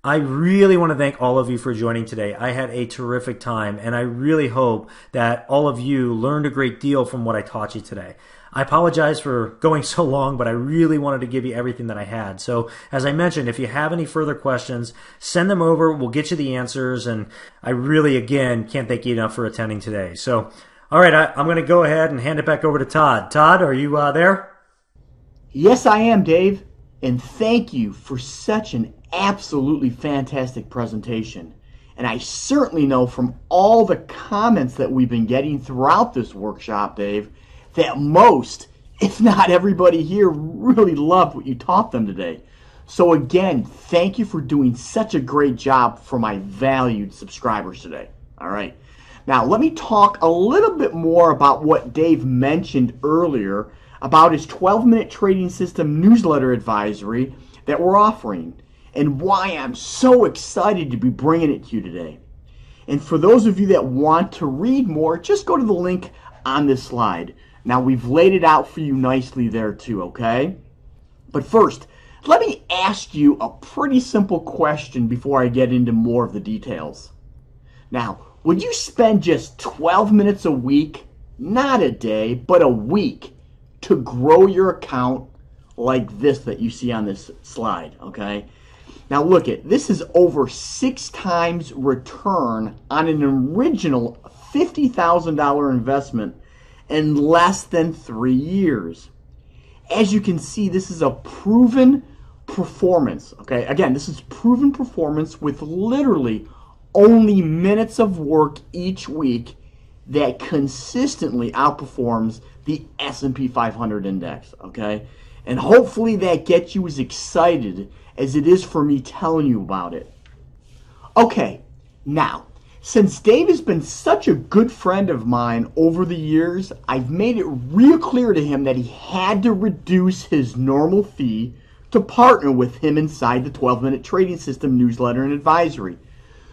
B: I really want to thank all of you for joining today. I had a terrific time, and I really hope that all of you learned a great deal from what I taught you today. I apologize for going so long, but I really wanted to give you everything that I had. So as I mentioned, if you have any further questions, send them over. We'll get you the answers. And I really, again, can't thank you enough for attending today. So, all right, I'm going to go ahead and hand it back over to Todd. Todd, are you there?
A: Yes, I am, Dave. And thank you for such an absolutely fantastic presentation. And I certainly know from all the comments that we've been getting throughout this workshop, Dave, that most, if not everybody here, really loved what you taught them today. So again, thank you for doing such a great job for my valued subscribers today. All right. Now, let me talk a little bit more about what Dave mentioned earlier about his 12-minute trading system newsletter advisory that we're offering and why I'm so excited to be bringing it to you today. And for those of you that want to read more, just go to the link on this slide. Now, we've laid it out for you nicely there too, okay? But first, let me ask you a pretty simple question before I get into more of the details. Now, would you spend just 12 minutes a week, not a day, but a week, to grow your account like this that you see on this slide, okay? Now look at, this is over 6 times return on an original $50,000 investment in less than 3 years. As you can see, this is a proven performance, okay? Again, this is proven performance with literally only minutes of work each week that consistently outperforms the S&P 500 index, okay? And hopefully that gets you as excited as it is for me telling you about it. Okay, now, since Dave has been such a good friend of mine over the years, I've made it real clear to him that he had to reduce his normal fee to partner with him inside the 12-minute trading system newsletter and advisory,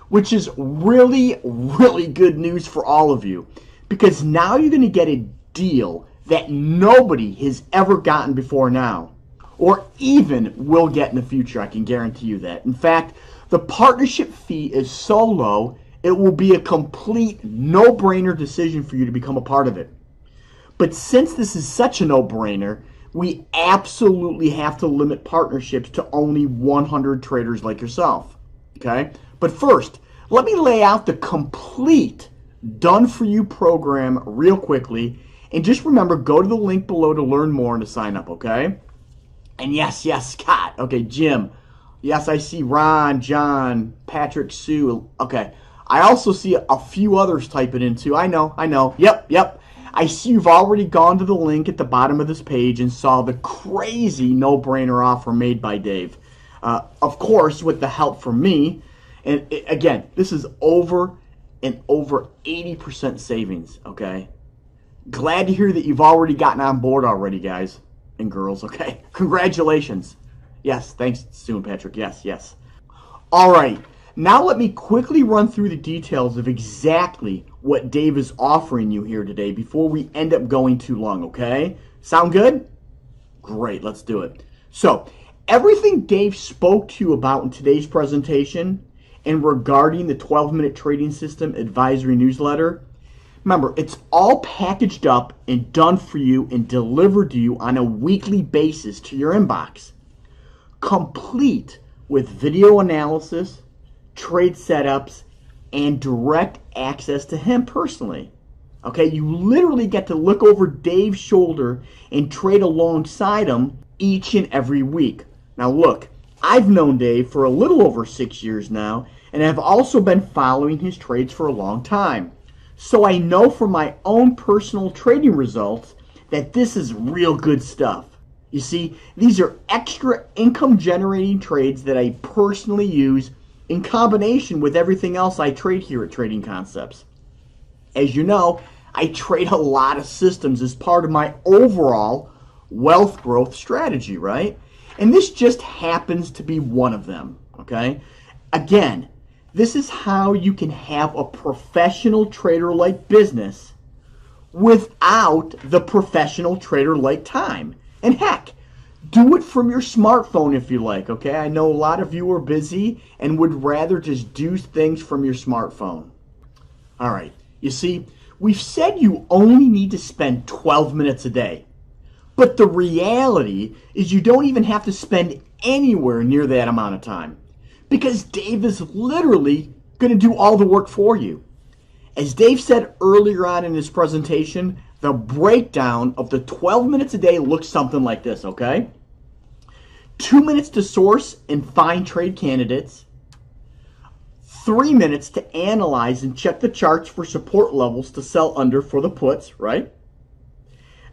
A: which is really, really good news for all of you, because now you're going to get a deal that nobody has ever gotten before now, or even will get in the future. I can guarantee you that. In fact, the partnership fee is so low, it will be a complete no-brainer decision for you to become a part of it. But since this is such a no-brainer, we absolutely have to limit partnerships to only 100 traders like yourself. Okay? But first, let me lay out the complete done-for-you program real quickly. And just remember, go to the link below to learn more and to sign up, okay? And yes, Scott. Okay, Jim. Yes, I see Ron, John, Patrick, Sue. Okay. I also see a few others type it in too. I know. Yep. I see you've already gone to the link at the bottom of this page and saw the crazy no-brainer offer made by Dave. Of course, with the help from me. And again, this is over 80% savings, okay? Glad to hear that you've already gotten on board already, guys and girls, okay? Congratulations. Yes, thanks, Sue and Patrick. Yes. All right. Now let me quickly run through the details of exactly what Dave is offering you here today before we end up going too long, okay? Sound good? Great, let's do it. So, everything Dave spoke to you about in today's presentation and regarding the 12-minute trading system advisory newsletter, remember, it's all packaged up and done for you and delivered to you on a weekly basis to your inbox, complete with video analysis, trade setups, and direct access to him personally. Okay, you literally get to look over Dave's shoulder and trade alongside him each and every week. Now look, I've known Dave for a little over 6 years now, and I've also been following his trades for a long time. So I know from my own personal trading results that this is real good stuff. You see, these are extra income generating trades that I personally use in combination with everything else I trade here at Trading Concepts. As you know, I trade a lot of systems as part of my overall wealth growth strategy, right? And this just happens to be one of them, okay? Again, this is how you can have a professional trader-like business without the professional trader-like time. And heck, do it from your smartphone if you like, okay? I know a lot of you are busy and would rather just do things from your smartphone. All right, you see, we've said you only need to spend 12 minutes a day. But the reality is you don't even have to spend anywhere near that amount of time, because Dave is literally going to do all the work for you. As Dave said earlier on in his presentation, the breakdown of the 12 minutes a day looks something like this, okay? 2 minutes to source and find trade candidates. 3 minutes to analyze and check the charts for support levels to sell under for the puts, right?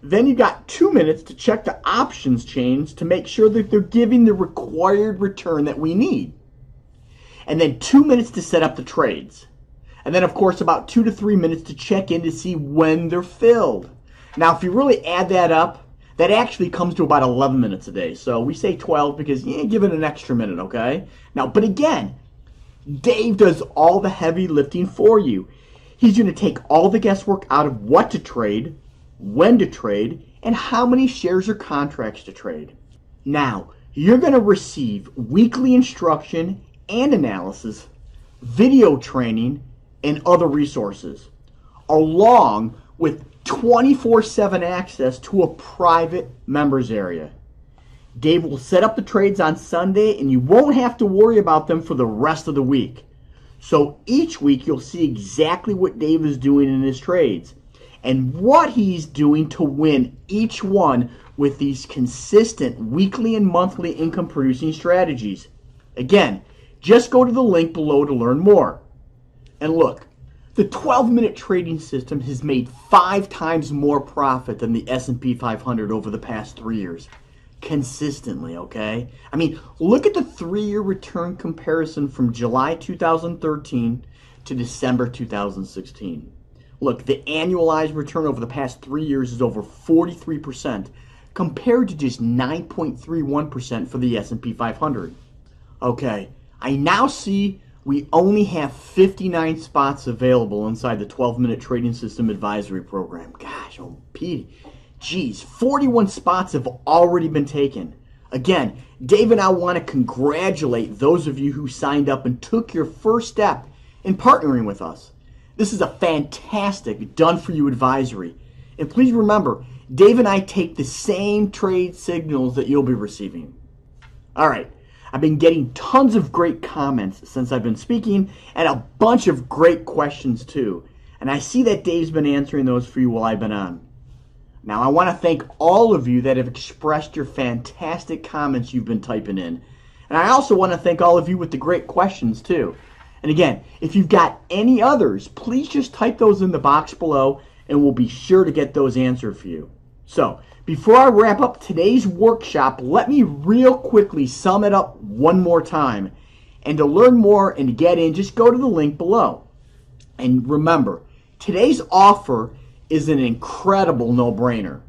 A: Then you got 2 minutes to check the options chains to make sure that they're giving the required return that we need. And then 2 minutes to set up the trades. And then, of course, about 2 to 3 minutes to check in to see when they're filled. Now, if you really add that up, that actually comes to about 11 minutes a day. So we say 12 because give it an extra minute, okay? Now, but again, Dave does all the heavy lifting for you. He's going to take all the guesswork out of what to trade, when to trade, and how many shares or contracts to trade. Now, you're going to receive weekly instruction and analysis, video training, and other resources, along with 24/7 access to a private members area. Dave will set up the trades on Sunday, and you won't have to worry about them for the rest of the week. So each week you'll see exactly what Dave is doing in his trades and what he's doing to win each one with these consistent weekly and monthly income producing strategies. Again, just go to the link below to learn more. And look, the 12-minute trading system has made 5 times more profit than the S&P 500 over the past 3 years. Consistently, okay? I mean, look at the 3-year return comparison from July 2013 to December 2016. Look, the annualized return over the past 3 years is over 43% compared to just 9.31% for the S&P 500. Okay, I now see we only have 59 spots available inside the 12-minute trading system advisory program. Gosh, oh, Pete. Geez, 41 spots have already been taken. Again, Dave and I want to congratulate those of you who signed up and took your first step in partnering with us. This is a fantastic done-for-you advisory. And please remember, Dave and I take the same trade signals that you'll be receiving. All right. I've been getting tons of great comments since I've been speaking and a bunch of great questions too. And I see that Dave's been answering those for you while I've been on. Now, I want to thank all of you that have expressed your fantastic comments you've been typing in. And I also want to thank all of you with the great questions too. And again, if you've got any others, please just type those in the box below and we'll be sure to get those answered for you. So, before I wrap up today's workshop, let me real quickly sum it up one more time. And to learn more and to get in, just go to the link below. And remember, today's offer is an incredible no-brainer.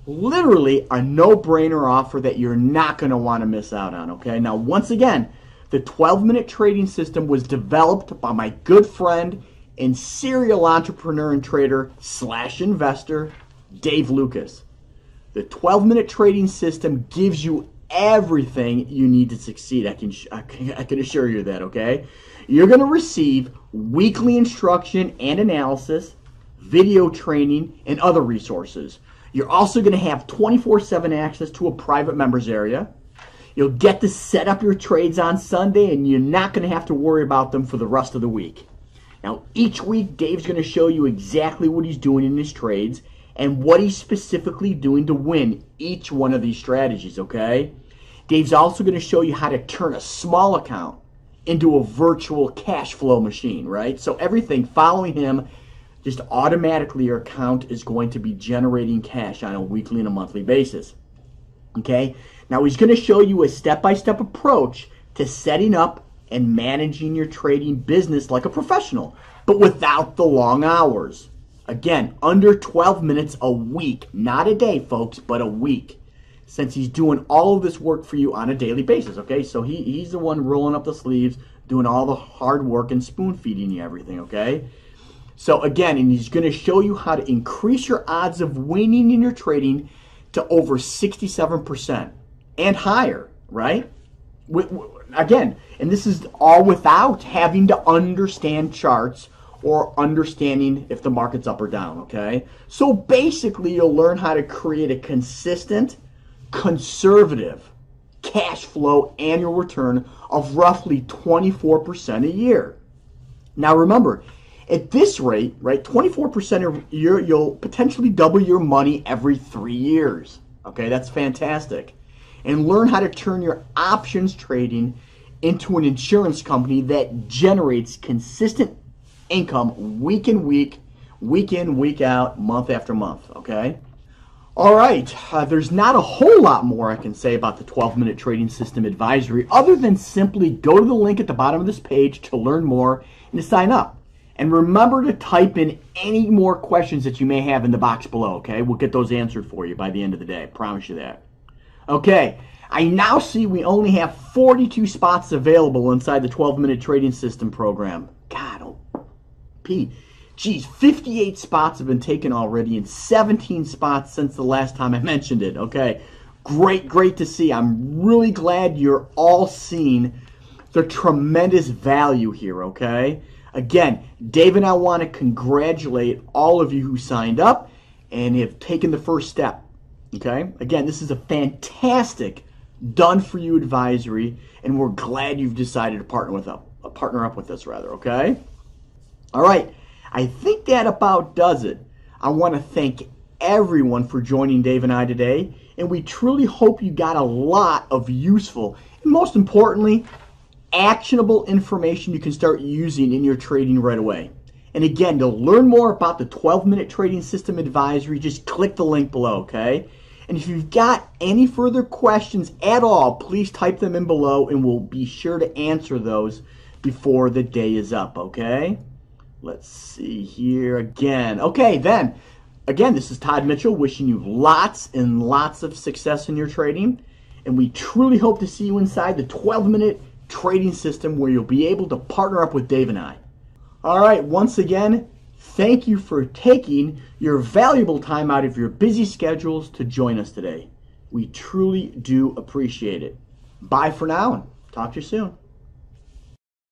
A: Literally a no-brainer offer that you're not going to want to miss out on, okay? Now, once again, the 12-minute trading system was developed by my good friend and serial entrepreneur and trader / investor, Dave Lucas. The 12-minute trading system gives you everything you need to succeed. I can assure you that, okay? You're going to receive weekly instruction and analysis, video training, and other resources. You're also going to have 24/7 access to a private members area. You'll get to set up your trades on Sunday, and you're not going to have to worry about them for the rest of the week. Now, each week, Dave's going to show you exactly what he's doing in his trades and what he's specifically doing to win each one of these strategies, okay? Dave's also going to show you how to turn a small account into a virtual cash flow machine, right? So everything following him, just automatically your account is going to be generating cash on a weekly and a monthly basis, okay? Now he's going to show you a step-by-step approach to setting up and managing your trading business like a professional, but without the long hours. Again, under 12 minutes a week, not a day, folks, but a week, since he's doing all of this work for you on a daily basis, okay? So he's the one rolling up the sleeves, doing all the hard work and spoon-feeding you everything, okay? So again, and he's going to show you how to increase your odds of winning in your trading to over 67% and higher, right? Again, and this is all without having to understand charts or understanding if the market's up or down, okay? So basically, you'll learn how to create a consistent, conservative cash flow annual return of roughly 24% a year. Now remember, at this rate, right, 24% a year, you'll potentially double your money every 3 years, okay? That's fantastic. And learn how to turn your options trading into an insurance company that generates consistent income week in, week out, month after month, okay? All right, there's not a whole lot more I can say about the 12-minute trading system advisory other than simply go to the link at the bottom of this page to learn more and to sign up. And remember to type in any more questions that you may have in the box below, okay? We'll get those answered for you by the end of the day. I promise you that. Okay, I now see we only have 42 spots available inside the 12-minute trading system program. God, oh, Pete. Geez, 58 spots have been taken already and 17 spots since the last time I mentioned it, okay? Great to see. I'm really glad you're all seeing the tremendous value here, okay? Again, Dave and I want to congratulate all of you who signed up and have taken the first step, okay? Again, this is a fantastic done-for-you advisory, and we're glad you've decided to partner up with us, okay? All right, I think that about does it. I want to thank everyone for joining Dave and I today, and we truly hope you got a lot of useful and, most importantly, actionable information you can start using in your trading right away. And again, to learn more about the 12-minute trading system advisory, just click the link below, okay? And if you've got any further questions at all, please type them in below and we'll be sure to answer those before the day is up, okay? Let's see here again. Okay, then, again, this is Todd Mitchell wishing you lots and lots of success in your trading. And we truly hope to see you inside the 12-minute trading system where you'll be able to partner up with Dave and I. All right, once again, thank you for taking your valuable time out of your busy schedules to join us today. We truly do appreciate it. Bye for now and talk to you soon.